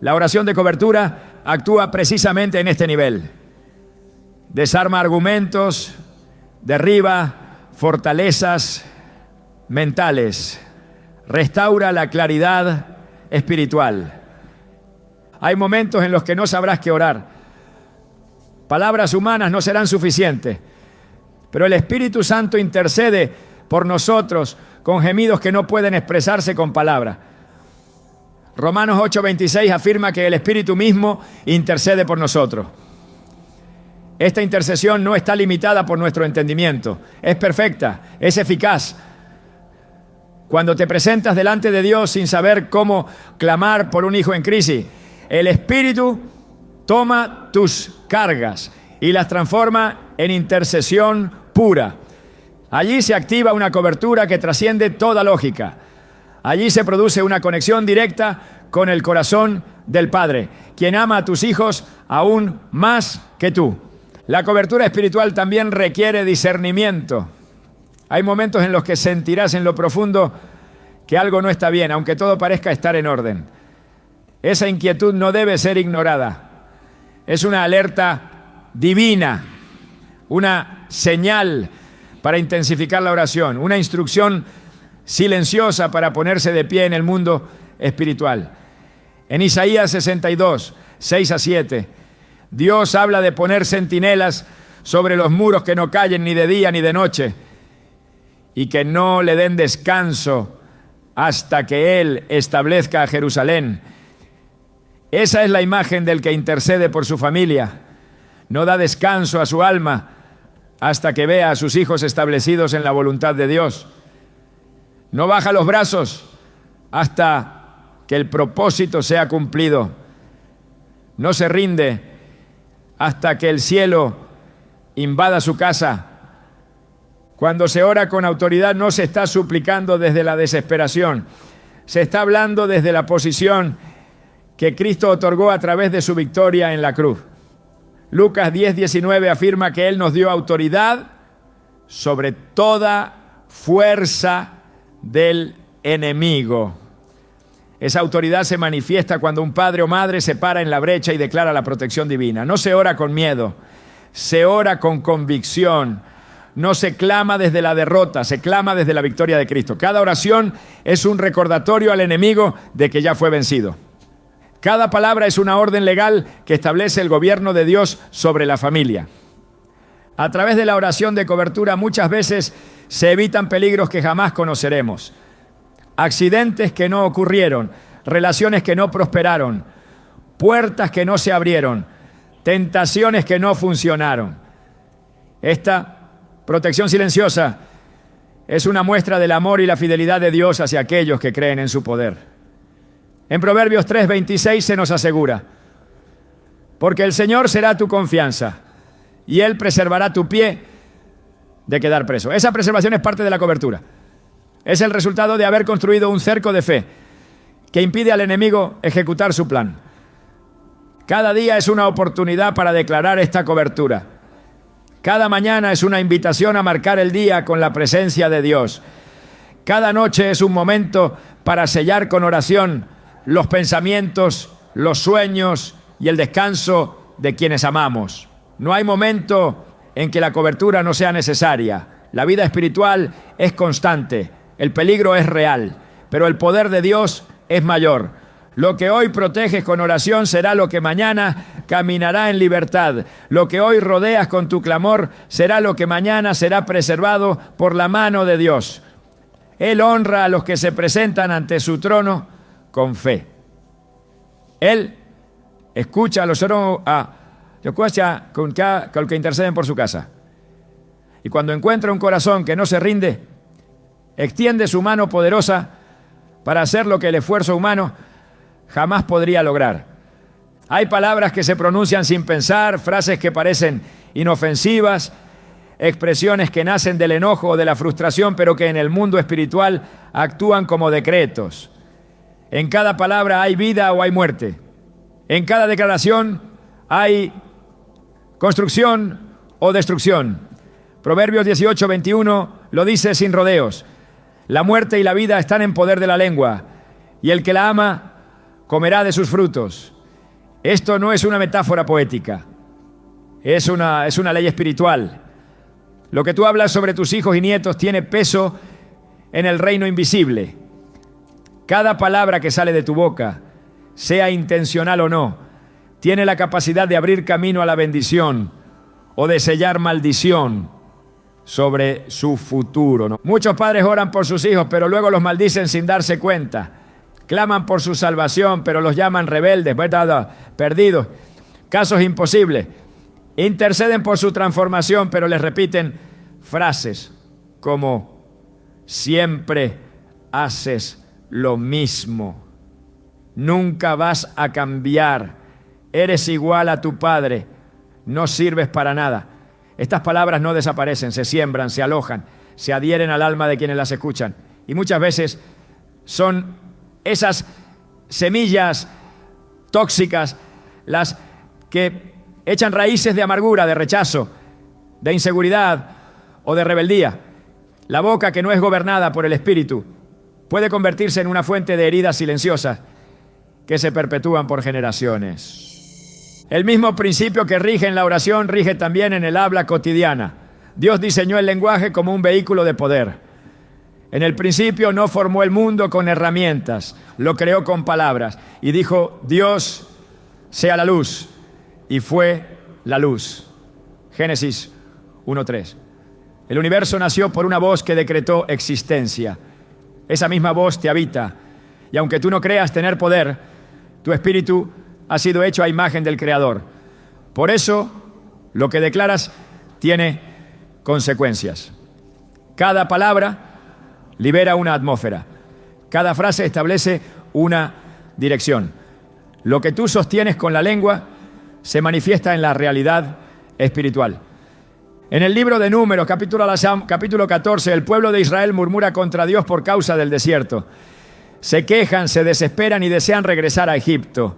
La oración de cobertura actúa precisamente en este nivel. Desarma argumentos, derriba fortalezas mentales, restaura la claridad espiritual. Hay momentos en los que no sabrás qué orar. Palabras humanas no serán suficientes, pero el Espíritu Santo intercede por nosotros con gemidos que no pueden expresarse con palabras. Romanos 8:26 afirma que el Espíritu mismo intercede por nosotros. Esta intercesión no está limitada por nuestro entendimiento, es perfecta, es eficaz. Cuando te presentas delante de Dios sin saber cómo clamar por un hijo en crisis, el Espíritu toma tus cargas y las transforma en intercesión pura. Allí se activa una cobertura que trasciende toda lógica. Allí se produce una conexión directa con el corazón del Padre, quien ama a tus hijos aún más que tú. La cobertura espiritual también requiere discernimiento. Hay momentos en los que sentirás en lo profundo que algo no está bien, aunque todo parezca estar en orden. Esa inquietud no debe ser ignorada. Es una alerta divina, una señal para intensificar la oración, una instrucción silenciosa para ponerse de pie en el mundo espiritual. En Isaías 62, 6-7, Dios habla de poner centinelas sobre los muros que no callen ni de día ni de noche y que no le den descanso hasta que Él establezca a Jerusalén. Esa es la imagen del que intercede por su familia. No da descanso a su alma hasta que vea a sus hijos establecidos en la voluntad de Dios. No baja los brazos hasta que el propósito sea cumplido. No se rinde hasta que el cielo invada su casa. Cuando se ora con autoridad no se está suplicando desde la desesperación. Se está hablando desde la posición que Cristo otorgó a través de su victoria en la cruz. Lucas 10:19 afirma que Él nos dio autoridad sobre toda fuerza del enemigo. Esa autoridad se manifiesta cuando un padre o madre se para en la brecha y declara la protección divina. No se ora con miedo, se ora con convicción. No se clama desde la derrota, se clama desde la victoria de Cristo. Cada oración es un recordatorio al enemigo de que ya fue vencido. Cada palabra es una orden legal que establece el gobierno de Dios sobre la familia. A través de la oración de cobertura muchas veces se evitan peligros que jamás conoceremos. Accidentes que no ocurrieron, relaciones que no prosperaron, puertas que no se abrieron, tentaciones que no funcionaron. Esta protección silenciosa es una muestra del amor y la fidelidad de Dios hacia aquellos que creen en su poder. En Proverbios 3:26 se nos asegura: porque el Señor será tu confianza y Él preservará tu pie de quedar preso. Esa preservación es parte de la cobertura. Es el resultado de haber construido un cerco de fe que impide al enemigo ejecutar su plan. Cada día es una oportunidad para declarar esta cobertura. Cada mañana es una invitación a marcar el día con la presencia de Dios. Cada noche es un momento para sellar con oración los pensamientos, los sueños y el descanso de quienes amamos. No hay momento en que la cobertura no sea necesaria. La vida espiritual es constante, el peligro es real, pero el poder de Dios es mayor. Lo que hoy proteges con oración será lo que mañana caminará en libertad. Lo que hoy rodeas con tu clamor será lo que mañana será preservado por la mano de Dios. Él honra a los que se presentan ante su trono con fe. Él escucha a los que interceden por su casa. Y cuando encuentra un corazón que no se rinde, extiende su mano poderosa para hacer lo que el esfuerzo humano jamás podría lograr. Hay palabras que se pronuncian sin pensar, frases que parecen inofensivas, expresiones que nacen del enojo o de la frustración, pero que en el mundo espiritual actúan como decretos. En cada palabra hay vida o hay muerte. En cada declaración hay construcción o destrucción. Proverbios 18:21 lo dice sin rodeos. La muerte y la vida están en poder de la lengua, y el que la ama comerá de sus frutos. Esto no es una metáfora poética, es una ley espiritual. Lo que tú hablas sobre tus hijos y nietos tiene peso en el reino invisible. Cada palabra que sale de tu boca, sea intencional o no, tiene la capacidad de abrir camino a la bendición o de sellar maldición sobre su futuro, ¿no? Muchos padres oran por sus hijos, pero luego los maldicen sin darse cuenta. Claman por su salvación, pero los llaman rebeldes, perdidos, casos imposibles. Interceden por su transformación, pero les repiten frases como: siempre haces lo mismo, nunca vas a cambiar, eres igual a tu padre, no sirves para nada. Estas palabras no desaparecen, se siembran, se alojan, se adhieren al alma de quienes las escuchan. Y muchas veces son esas semillas tóxicas las que echan raíces de amargura, de rechazo, de inseguridad o de rebeldía. La boca que no es gobernada por el Espíritu puede convertirse en una fuente de heridas silenciosas que se perpetúan por generaciones. El mismo principio que rige en la oración rige también en el habla cotidiana. Dios diseñó el lenguaje como un vehículo de poder. En el principio no formó el mundo con herramientas, lo creó con palabras y dijo: Dios sea la luz, y fue la luz. Génesis 1:3. El universo nació por una voz que decretó existencia. Esa misma voz te habita, y aunque tú no creas tener poder, tu espíritu ha sido hecho a imagen del Creador. Por eso, lo que declaras tiene consecuencias. Cada palabra libera una atmósfera. Cada frase establece una dirección. Lo que tú sostienes con la lengua se manifiesta en la realidad espiritual. En el libro de Números, capítulo 14, el pueblo de Israel murmura contra Dios por causa del desierto. Se quejan, se desesperan y desean regresar a Egipto.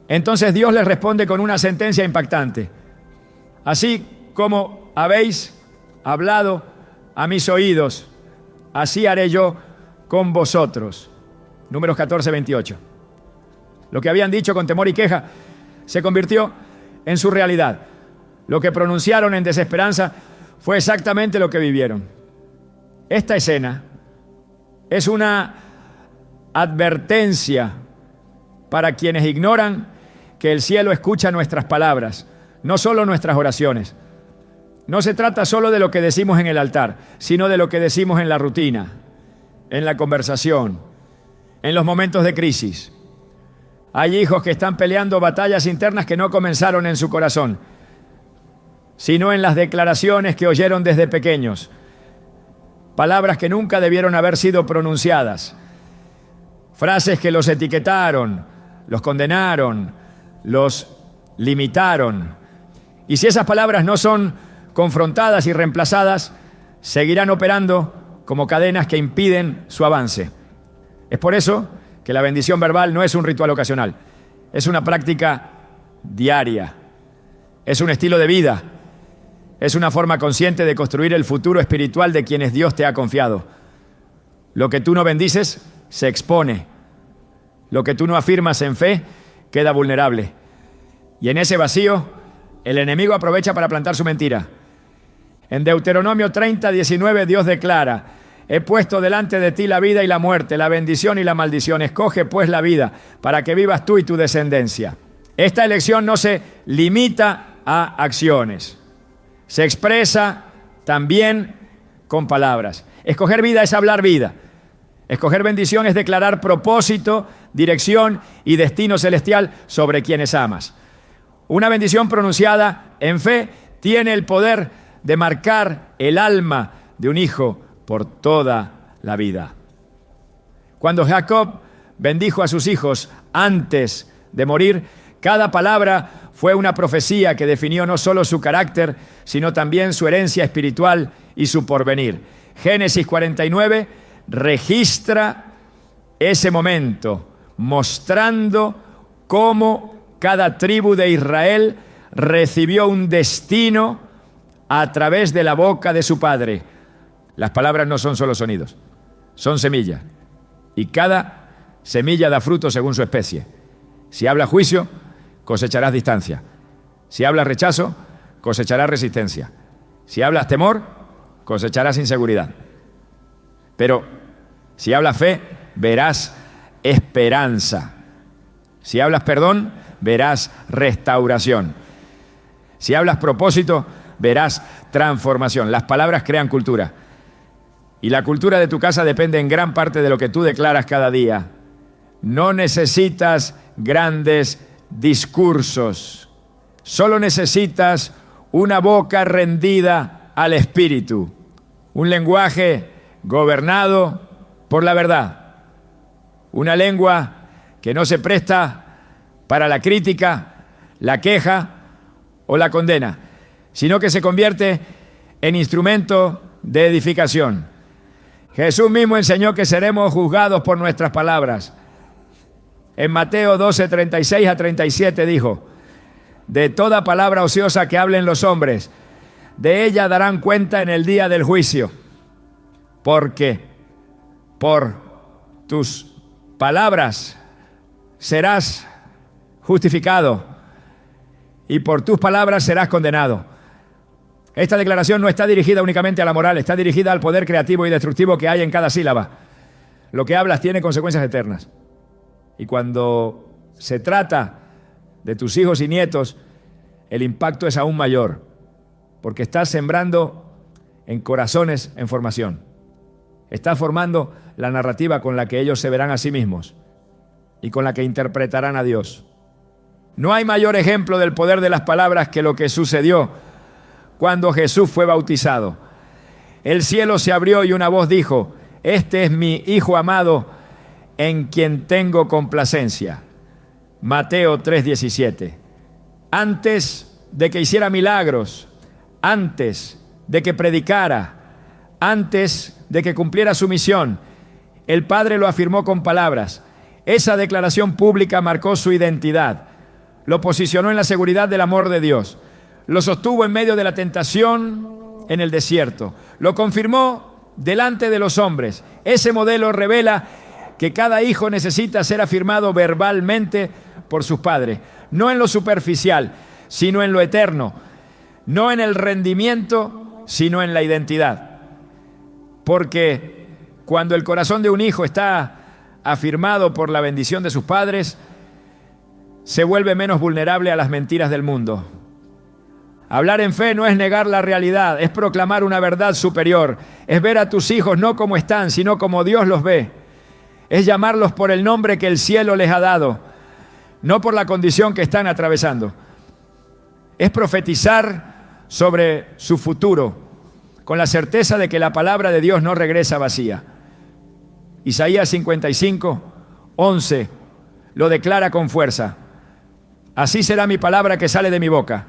Entonces Dios les responde con una sentencia impactante. Así como habéis hablado a mis oídos, así haré yo con vosotros. Números 14:28. Lo que habían dicho con temor y queja se convirtió en su realidad. Lo que pronunciaron en desesperanza fue exactamente lo que vivieron. Esta escena es una advertencia para quienes ignoran que el cielo escucha nuestras palabras, no solo nuestras oraciones. No se trata solo de lo que decimos en el altar, sino de lo que decimos en la rutina, en la conversación, en los momentos de crisis. Hay hijos que están peleando batallas internas que no comenzaron en su corazón, sino en las declaraciones que oyeron desde pequeños. Palabras que nunca debieron haber sido pronunciadas. Frases que los etiquetaron, los condenaron, los limitaron. Y si esas palabras no son confrontadas y reemplazadas, seguirán operando como cadenas que impiden su avance. Es por eso que la bendición verbal no es un ritual ocasional, es una práctica diaria, es un estilo de vida, es una forma consciente de construir el futuro espiritual de quienes Dios te ha confiado. Lo que tú no bendices se expone, lo que tú no afirmas en fe queda vulnerable. Y en ese vacío, el enemigo aprovecha para plantar su mentira. En Deuteronomio 30:19 Dios declara: he puesto delante de ti la vida y la muerte, la bendición y la maldición. Escoge pues la vida para que vivas tú y tu descendencia. Esta elección no se limita a acciones, se expresa también con palabras. Escoger vida es hablar vida. Escoger bendición es declarar propósito, dirección y destino celestial sobre quienes amas. Una bendición pronunciada en fe tiene el poder de marcar el alma de un hijo por toda la vida. Cuando Jacob bendijo a sus hijos antes de morir, cada palabra fue una profecía que definió no solo su carácter, sino también su herencia espiritual y su porvenir. Génesis 49 registra ese momento, mostrando cómo cada tribu de Israel recibió un destino a través de la boca de su padre. Las palabras no son solo sonidos, son semillas. Y cada semilla da fruto según su especie. Si hablas juicio, cosecharás distancia. Si hablas rechazo, cosecharás resistencia. Si hablas temor, cosecharás inseguridad. Pero si hablas fe, verás esperanza. Si hablas perdón, verás restauración. Si hablas propósito, verás transformación. Las palabras crean cultura. Y la cultura de tu casa depende en gran parte de lo que tú declaras cada día. No necesitas grandes discursos. Solo necesitas una boca rendida al Espíritu. Un lenguaje gobernado por la verdad. Una lengua que no se presta para la crítica, la queja o la condena, sino que se convierte en instrumento de edificación. Jesús mismo enseñó que seremos juzgados por nuestras palabras. En Mateo 12:36 a 37 dijo: de toda palabra ociosa que hablen los hombres, de ella darán cuenta en el día del juicio. Porque por tus palabras serás justificado y por tus palabras serás condenado. Esta declaración no está dirigida únicamente a la moral, está dirigida al poder creativo y destructivo que hay en cada sílaba. Lo que hablas tiene consecuencias eternas. Y cuando se trata de tus hijos y nietos, el impacto es aún mayor, porque estás sembrando en corazones en formación. Estás formando la narrativa con la que ellos se verán a sí mismos y con la que interpretarán a Dios. No hay mayor ejemplo del poder de las palabras que lo que sucedió cuando Jesús fue bautizado. El cielo se abrió y una voz dijo: este es mi Hijo amado, en quien tengo complacencia. Mateo 3:17. Antes de que hiciera milagros, antes de que predicara, antes de que cumpliera su misión, el Padre lo afirmó con palabras. Esa declaración pública marcó su identidad, lo posicionó en la seguridad del amor de Dios, lo sostuvo en medio de la tentación en el desierto, lo confirmó delante de los hombres. Ese modelo revela que cada hijo necesita ser afirmado verbalmente por sus padres, no en lo superficial, sino en lo eterno, no en el rendimiento, sino en la identidad. Porque cuando el corazón de un hijo está afirmado por la bendición de sus padres, se vuelve menos vulnerable a las mentiras del mundo. Hablar en fe no es negar la realidad, es proclamar una verdad superior, es ver a tus hijos no como están, sino como Dios los ve. Es llamarlos por el nombre que el cielo les ha dado, no por la condición que están atravesando. Es profetizar sobre su futuro, con la certeza de que la palabra de Dios no regresa vacía. Isaías 55:11 lo declara con fuerza: así será mi palabra que sale de mi boca.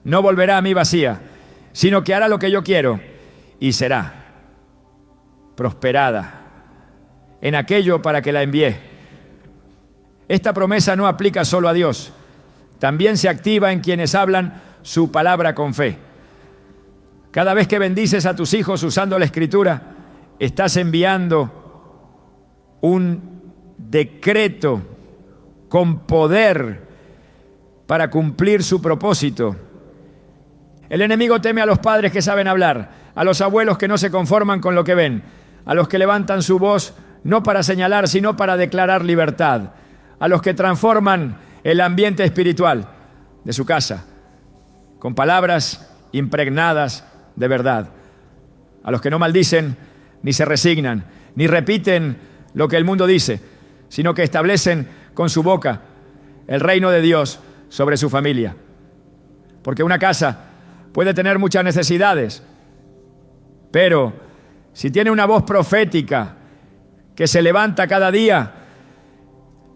No volverá a mí vacía, sino que hará lo que yo quiero y será prosperada en aquello para que la envié. Esta promesa no aplica solo a Dios, también se activa en quienes hablan su palabra con fe. Cada vez que bendices a tus hijos usando la Escritura, estás enviando un decreto con poder para cumplir su propósito. El enemigo teme a los padres que saben hablar, a los abuelos que no se conforman con lo que ven, a los que levantan su voz no para señalar, sino para declarar libertad, a los que transforman el ambiente espiritual de su casa con palabras impregnadas de verdad, a los que no maldicen ni se resignan, ni repiten lo que el mundo dice, sino que establecen con su boca el reino de Dios sobre su familia. Porque una casa puede tener muchas necesidades, pero si tiene una voz profética que se levanta cada día,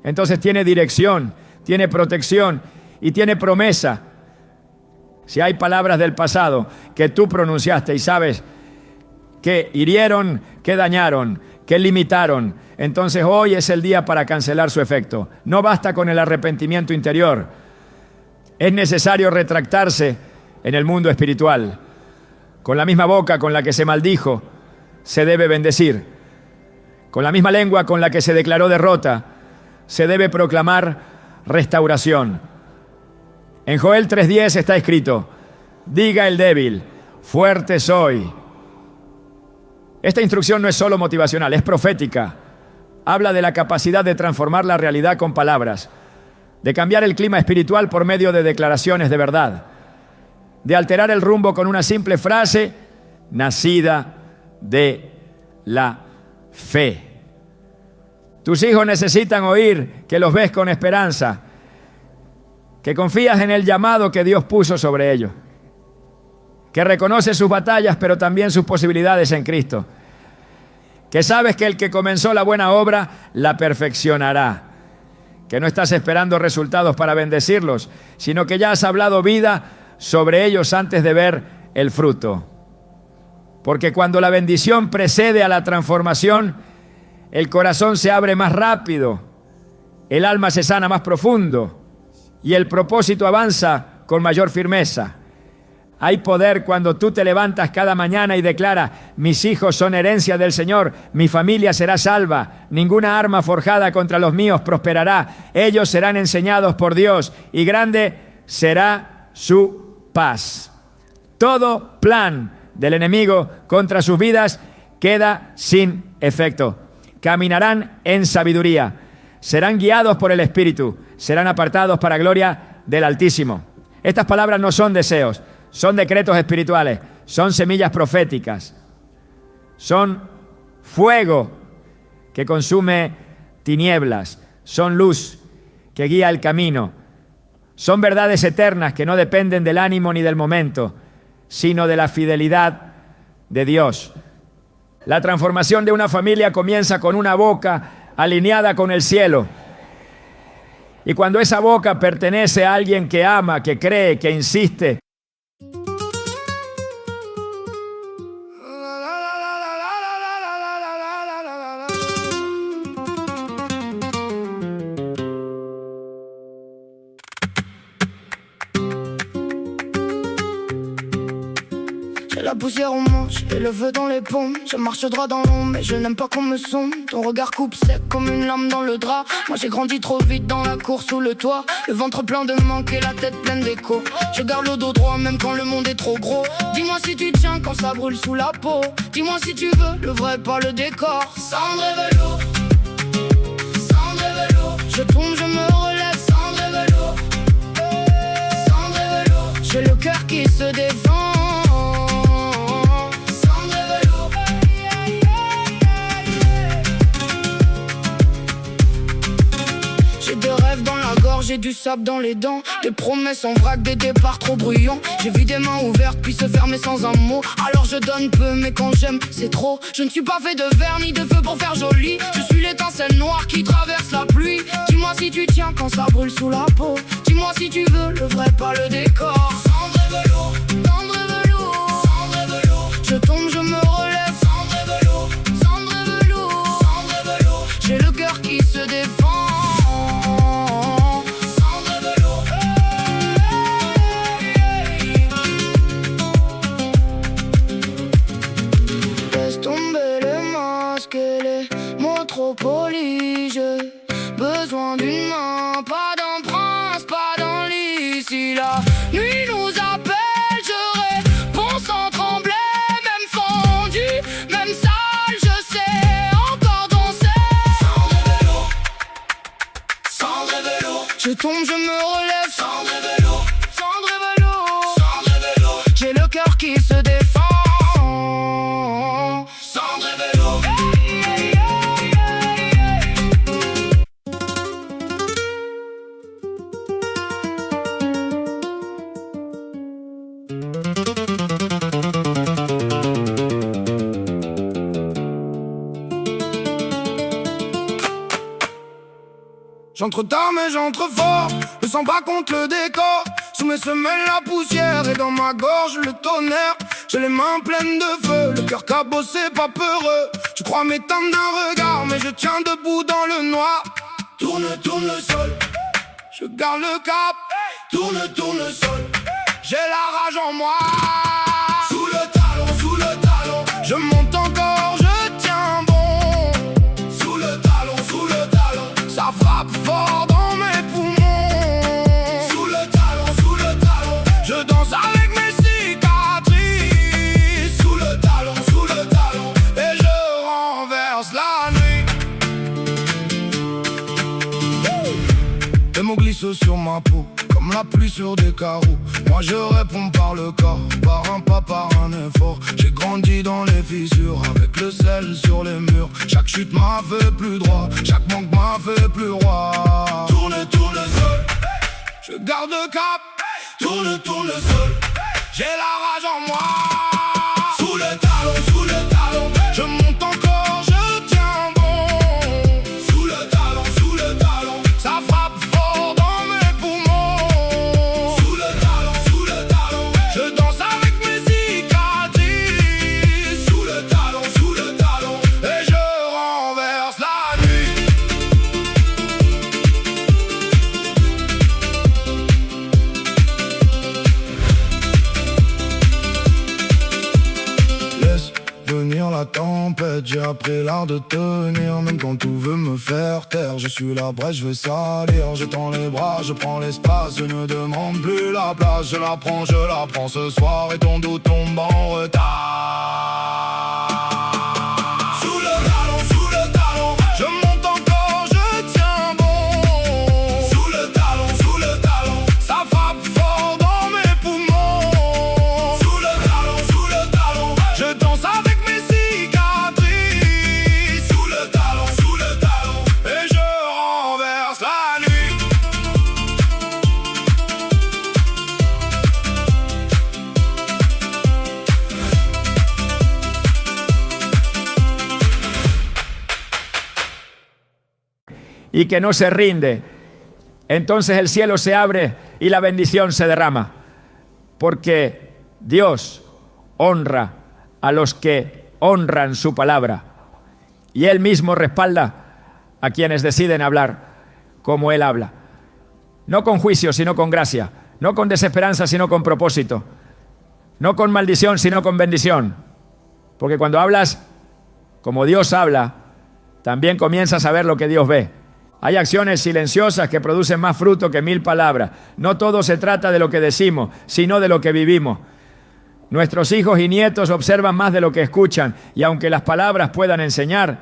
entonces tiene dirección, tiene protección y tiene promesa. Si hay palabras del pasado que tú pronunciaste y sabes que hirieron, que dañaron, que limitaron, entonces hoy es el día para cancelar su efecto. No basta con el arrepentimiento interior. Es necesario retractarse en el mundo espiritual. Con la misma boca con la que se maldijo, se debe bendecir. Con la misma lengua con la que se declaró derrota, se debe proclamar restauración. En Joel 3:10 está escrito: diga el débil, fuerte soy. Esta instrucción no es solo motivacional, es profética. Habla de la capacidad de transformar la realidad con palabras, de cambiar el clima espiritual por medio de declaraciones de verdad, de alterar el rumbo con una simple frase nacida de la fe. Tus hijos necesitan oír que los ves con esperanza, que confías en el llamado que Dios puso sobre ellos, que reconoces sus batallas pero también sus posibilidades en Cristo, que sabes que el que comenzó la buena obra la perfeccionará, que no estás esperando resultados para bendecirlos, sino que ya has hablado vida sobre ellos antes de ver el fruto. Porque cuando la bendición precede a la transformación, el corazón se abre más rápido, el alma se sana más profundo y el propósito avanza con mayor firmeza. Hay poder cuando tú te levantas cada mañana y declaras: mis hijos son herencia del Señor, mi familia será salva, ninguna arma forjada contra los míos prosperará, ellos serán enseñados por Dios y grande será su paz. Todo plan del enemigo contra sus vidas queda sin efecto. Caminarán en sabiduría, serán guiados por el Espíritu, serán apartados para gloria del Altísimo. Estas palabras no son deseos, son decretos espirituales, son semillas proféticas, son fuego que consume tinieblas, son luz que guía el camino, son verdades eternas que no dependen del ánimo ni del momento, sino de la fidelidad de Dios. La transformación de una familia comienza con una boca alineada con el cielo. Y cuando esa boca pertenece a alguien que ama, que cree, que insiste, la poussière au manche et le feu dans les paumes. Je marche droit dans l'ombre mais je n'aime pas qu'on me sonde. Ton regard coupe sec comme une lame dans le drap. Moi j'ai grandi trop vite dans la cour sous le toit. Le ventre plein de manque et la tête pleine d'écho. Je garde le dos droit même quand le monde est trop gros. Dis-moi si tu tiens quand ça brûle sous la peau. Dis-moi si tu veux le vrai pas le décor. Cendre et velours, cendre et velours. Je tombe je me relève, cendre et velours, cendre et velours. J'ai le cœur qui se défend. J'ai du sable dans les dents, des promesses en vrac, des départs trop bruyants. J'ai vu des mains ouvertes puis se fermer sans un mot. Alors je donne peu mais quand j'aime c'est trop. Je ne suis pas fait de verre ni de feu pour faire joli. Je suis l'étincelle noire qui traverse la pluie. Dis-moi si tu tiens quand ça brûle sous la peau. Dis-moi si tu veux le vrai pas le décor. Cendre et velours, cendre et velours, cendre et velours. Je tombe je me relève, cendre et velours, cendre et velours, cendre et velours. J'ai le cœur qui se défend. brusquer les mots trop polis. J'ai besoin d'une main, pas d'un prince, pas d'un lit. Si la nuit nous appelle, je réponds sans trembler. Même fondu, même sale, je sais encore danser. Sans vélo, je tombe, je me relève. Sans vélo, j'ai le cœur qui se défend. J'entre tard mais j'entre fort, je sens pas contre le décor. Sous mes semelles la poussière et dans ma gorge le tonnerre. J'ai les mains pleines de feu, le cœur cabossé, pas peureux. Tu crois m'éteindre d'un regard mais je tiens debout dans le noir. Tourne le sol, je garde le cap. Tourne le sol, j'ai la rage en moi. Sous le talon, je monte encore, je tiens bon. Sous le talon, ça frappe fort dans mes poumons. Sous le talon, je danse avec mes cicatrices. Sous le talon, et je renverse la nuit. Les mots glissent sur ma peau, comme la pluie sur des carreaux. Moi je réponds par le corps, par un pas, par un effort. J'ai grandi dans les fissures, avec le sel sur les murs. Chaque chute m'a fait plus droit, chaque manque m'a fait plus roi. Tourne le sol, je garde le cap. Tourne le sol, j'ai la rage en moi. Sous le talon, je monte encore, je tiens bon. Sous le talon, ça frappe fort dans mes poumons. Sous le talon, je danse avec mes cicatrices. Sous le talon, et je renverse la nuit. Laisse venir la tempête, j'ai appris l'art de tenir. Même quand tout veut me faire taire, je suis la brèche, je veux salir. Je tends les bras, je prends l'espace, je ne demande plus la place. Je la prends ce soir et ton dos tombe en retard. Sous le talon, je monte encore, je tiens bon. Sous le talon, ça frappe fort dans mes poumons. Sous le talon, je danse avec mes cicatrices. Sous le talon, et je renverse la nuit. Y que no se rinde, entonces el cielo se abre y la bendición se derrama. Porque Dios honra a los que honran su palabra. Y Él mismo respalda a quienes deciden hablar como Él habla. No con juicio, sino con gracia. No con desesperanza, sino con propósito. No con maldición, sino con bendición. Porque cuando hablas como Dios habla, también comienzas a ver lo que Dios ve. Hay acciones silenciosas que producen más fruto que 1000 palabras. No todo se trata de lo que decimos, sino de lo que vivimos. Nuestros hijos y nietos observan más de lo que escuchan, y aunque las palabras puedan enseñar,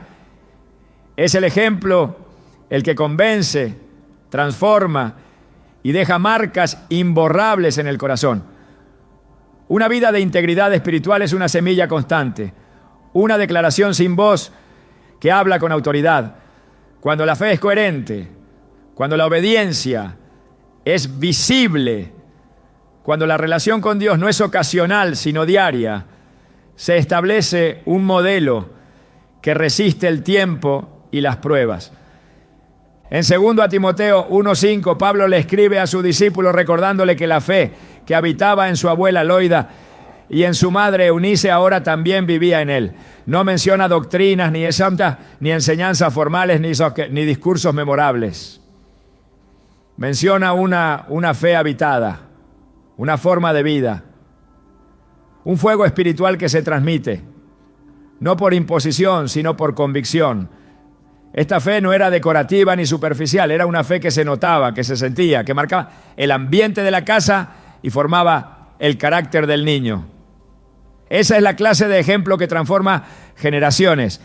es el ejemplo el que convence, transforma y deja marcas imborrables en el corazón. Una vida de integridad espiritual es una semilla constante, una declaración sin voz que habla con autoridad. Cuando la fe es coherente, cuando la obediencia es visible, cuando la relación con Dios no es ocasional, sino diaria, se establece un modelo que resiste el tiempo y las pruebas. En 2 Timoteo 1:5, Pablo le escribe a su discípulo recordándole que la fe que habitaba en su abuela Loida y en su madre Eunice ahora también vivía en él. No menciona doctrinas, ni enseñanzas formales, ni discursos memorables. Menciona una fe habitada, una forma de vida, un fuego espiritual que se transmite, no por imposición, sino por convicción. Esta fe no era decorativa ni superficial, era una fe que se notaba, que se sentía, que marcaba el ambiente de la casa y formaba el carácter del niño. Esa es la clase de ejemplo que transforma generaciones.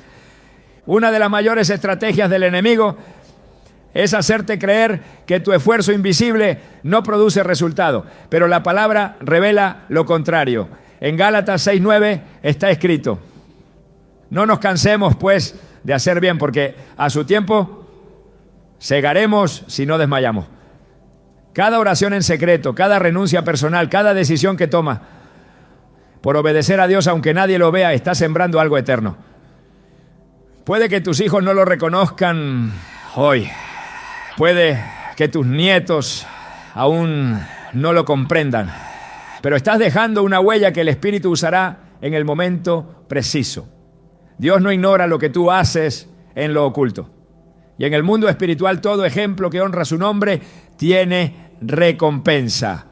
Una de las mayores estrategias del enemigo es hacerte creer que tu esfuerzo invisible no produce resultado, pero la palabra revela lo contrario. En Gálatas 6:9 está escrito: no nos cansemos, pues, de hacer bien, porque a su tiempo segaremos si no desmayamos. Cada oración en secreto, cada renuncia personal, cada decisión que tomas por obedecer a Dios, aunque nadie lo vea, está sembrando algo eterno. Puede que tus hijos no lo reconozcan hoy. Puede que tus nietos aún no lo comprendan. Pero estás dejando una huella que el Espíritu usará en el momento preciso. Dios no ignora lo que tú haces en lo oculto. Y en el mundo espiritual, todo ejemplo que honra su nombre tiene recompensa.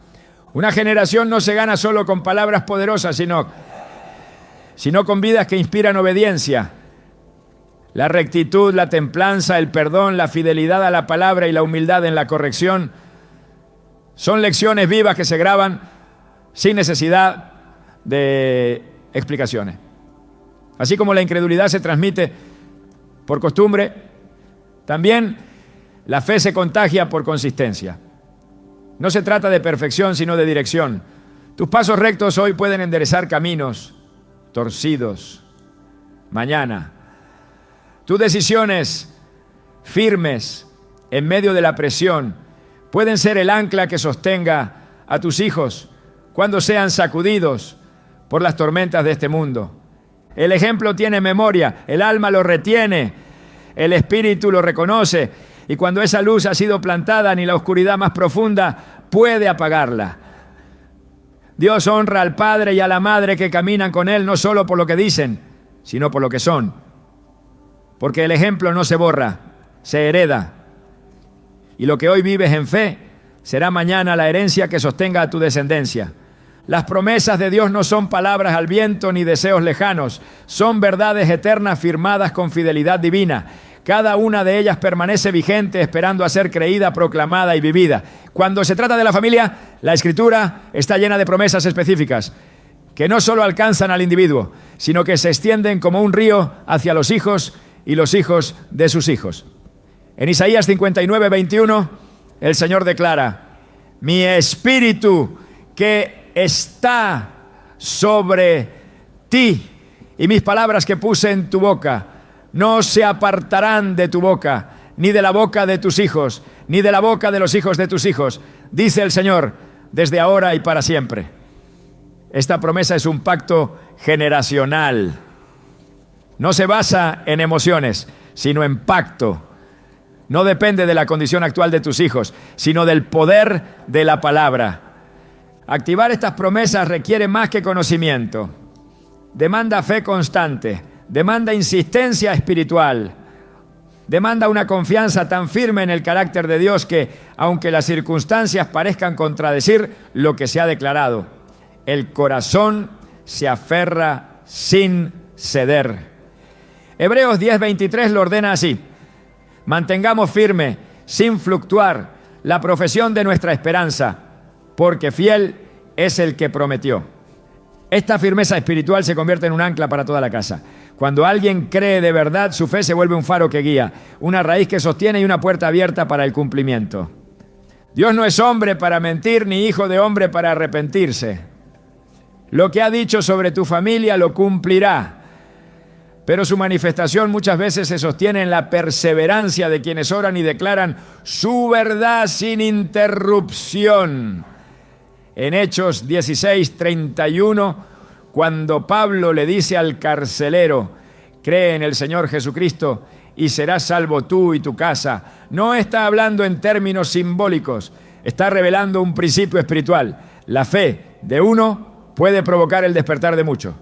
Una generación no se gana solo con palabras poderosas, sino con vidas que inspiran obediencia. La rectitud, la templanza, el perdón, la fidelidad a la palabra y la humildad en la corrección son lecciones vivas que se graban sin necesidad de explicaciones. Así como la incredulidad se transmite por costumbre, también la fe se contagia por consistencia. No se trata de perfección, sino de dirección. Tus pasos rectos hoy pueden enderezar caminos torcidos mañana. Tus decisiones firmes en medio de la presión pueden ser el ancla que sostenga a tus hijos cuando sean sacudidos por las tormentas de este mundo. El ejemplo tiene memoria, el alma lo retiene, el espíritu lo reconoce, y cuando esa luz ha sido plantada, ni la oscuridad más profunda puede apagarla. Dios honra al padre y a la madre que caminan con él, no solo por lo que dicen, sino por lo que son. Porque el ejemplo no se borra, se hereda. Y lo que hoy vives en fe será mañana la herencia que sostenga a tu descendencia. Las promesas de Dios no son palabras al viento ni deseos lejanos, son verdades eternas firmadas con fidelidad divina. Cada una de ellas permanece vigente, esperando a ser creída, proclamada y vivida. Cuando se trata de la familia, la Escritura está llena de promesas específicas que no solo alcanzan al individuo, sino que se extienden como un río hacia los hijos y los hijos de sus hijos. En Isaías 59:21, el Señor declara: mi espíritu que está sobre ti y mis palabras que puse en tu boca no se apartarán de tu boca, ni de la boca de tus hijos, ni de la boca de los hijos de tus hijos, dice el Señor, desde ahora y para siempre. Esta promesa es un pacto generacional. No se basa en emociones, sino en pacto. No depende de la condición actual de tus hijos, sino del poder de la palabra. Activar estas promesas requiere más que conocimiento. Demanda fe constante, demanda insistencia espiritual, demanda una confianza tan firme en el carácter de Dios que, aunque las circunstancias parezcan contradecir lo que se ha declarado, el corazón se aferra sin ceder. Hebreos 10:23 lo ordena así: mantengamos firme, sin fluctuar, la profesión de nuestra esperanza, porque fiel es el que prometió. Esta firmeza espiritual se convierte en un ancla para toda la casa. Cuando alguien cree de verdad, su fe se vuelve un faro que guía, una raíz que sostiene y una puerta abierta para el cumplimiento. Dios no es hombre para mentir, ni hijo de hombre para arrepentirse. Lo que ha dicho sobre tu familia lo cumplirá, pero su manifestación muchas veces se sostiene en la perseverancia de quienes oran y declaran su verdad sin interrupción. En Hechos 16:31, cuando Pablo le dice al carcelero: cree en el Señor Jesucristo y serás salvo tú y tu casa, no está hablando en términos simbólicos, está revelando un principio espiritual. La fe de uno puede provocar el despertar de muchos.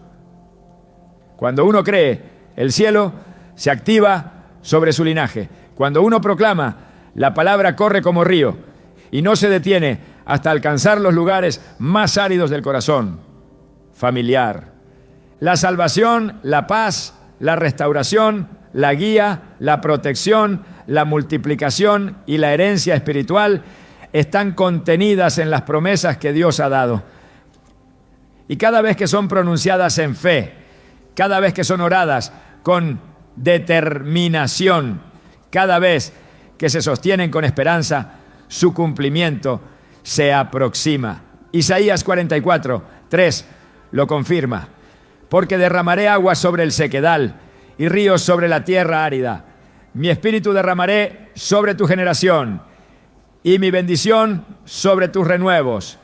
Cuando uno cree, el cielo se activa sobre su linaje. Cuando uno proclama, la palabra corre como río y no se detiene hasta alcanzar los lugares más áridos del corazón familiar. La salvación, la paz, la restauración, la guía, la protección, la multiplicación y la herencia espiritual están contenidas en las promesas que Dios ha dado. Y cada vez que son pronunciadas en fe, cada vez que son oradas con determinación, cada vez que se sostienen con esperanza, su cumplimiento se aproxima. Isaías 44:3 lo confirma. Porque derramaré agua sobre el sequedal y ríos sobre la tierra árida. Mi espíritu derramaré sobre tu generación y mi bendición sobre tus renuevos.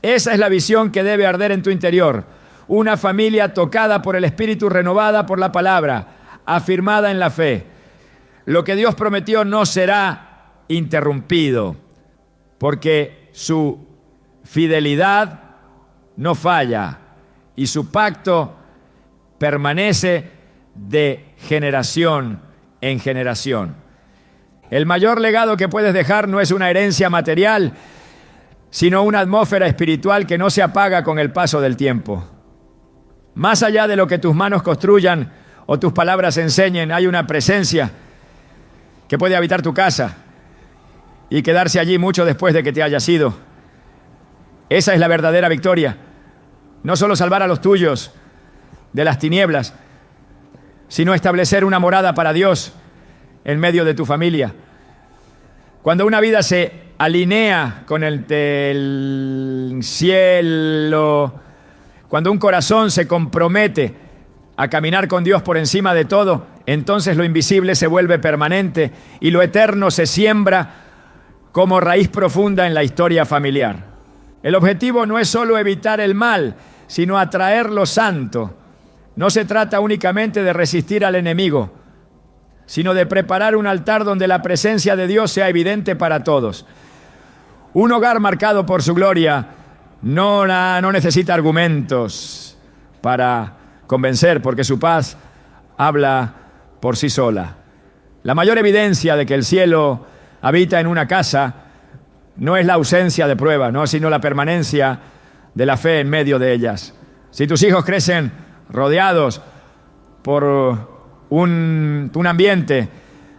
Esa es la visión que debe arder en tu interior. Una familia tocada por el Espíritu, renovada por la palabra, afirmada en la fe. Lo que Dios prometió no será interrumpido, porque su fidelidad no falla y su pacto permanece de generación en generación. El mayor legado que puedes dejar no es una herencia material, sino una atmósfera espiritual que no se apaga con el paso del tiempo. Más allá de lo que tus manos construyan o tus palabras enseñen, hay una presencia que puede habitar tu casa y quedarse allí mucho después de que te hayas ido. Esa es la verdadera victoria. No solo salvar a los tuyos de las tinieblas, sino establecer una morada para Dios en medio de tu familia. Cuando una vida se alinea con el cielo, cuando un corazón se compromete a caminar con Dios por encima de todo, entonces lo invisible se vuelve permanente y lo eterno se siembra como raíz profunda en la historia familiar. El objetivo no es solo evitar el mal, sino atraer lo santo. No se trata únicamente de resistir al enemigo, sino de preparar un altar donde la presencia de Dios sea evidente para todos. Un hogar marcado por su gloria no necesita argumentos para convencer, porque su paz habla por sí sola. La mayor evidencia de que el cielo habita en una casa no es la ausencia de pruebas, ¿no?, sino la permanencia de la fe en medio de ellas. Si tus hijos crecen rodeados por un ambiente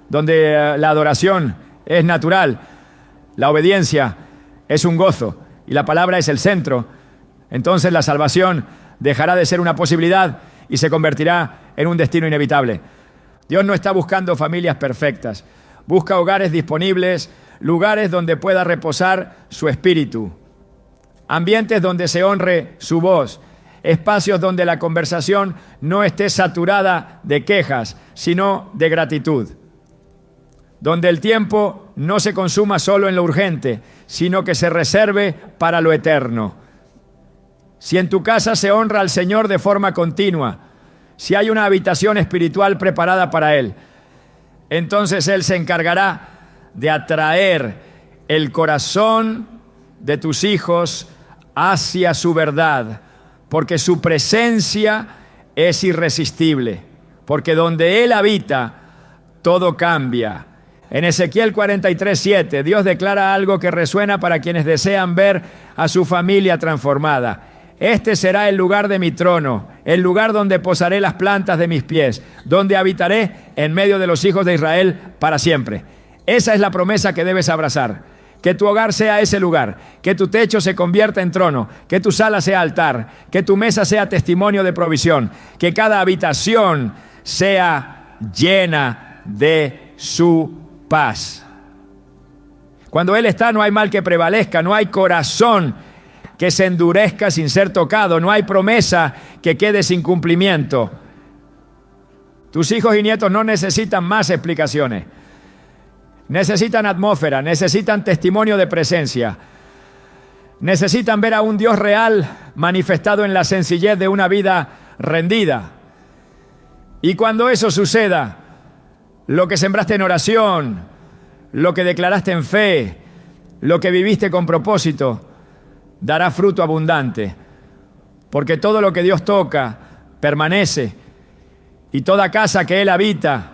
donde la adoración es natural, la obediencia es un gozo y la palabra es el centro, entonces la salvación dejará de ser una posibilidad y se convertirá en un destino inevitable. Dios no está buscando familias perfectas, busca hogares disponibles, lugares donde pueda reposar su espíritu, ambientes donde se honre su voz, espacios donde la conversación no esté saturada de quejas, sino de gratitud. Donde el tiempo no se consuma solo en lo urgente, sino que se reserve para lo eterno. Si en tu casa se honra al Señor de forma continua, si hay una habitación espiritual preparada para Él, entonces Él se encargará de atraer el corazón de tus hijos hacia su verdad, porque su presencia es irresistible, porque donde Él habita, todo cambia. En Ezequiel 43:7, Dios declara algo que resuena para quienes desean ver a su familia transformada. Este será el lugar de mi trono, el lugar donde posaré las plantas de mis pies, donde habitaré en medio de los hijos de Israel para siempre. Esa es la promesa que debes abrazar. Que tu hogar sea ese lugar, que tu techo se convierta en trono, que tu sala sea altar, que tu mesa sea testimonio de provisión, que cada habitación sea llena de su paz. Cuando Él está, no hay mal que prevalezca, no hay corazón que se endurezca sin ser tocado, no hay promesa que quede sin cumplimiento. Tus hijos y nietos no necesitan más explicaciones. Necesitan atmósfera, necesitan testimonio de presencia. Necesitan ver a un Dios real manifestado en la sencillez de una vida rendida. Y cuando eso suceda, lo que sembraste en oración, lo que declaraste en fe, lo que viviste con propósito, dará fruto abundante. Porque todo lo que Dios toca permanece, y toda casa que Él habita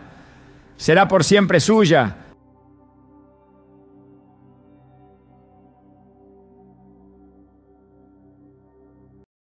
será por siempre suya,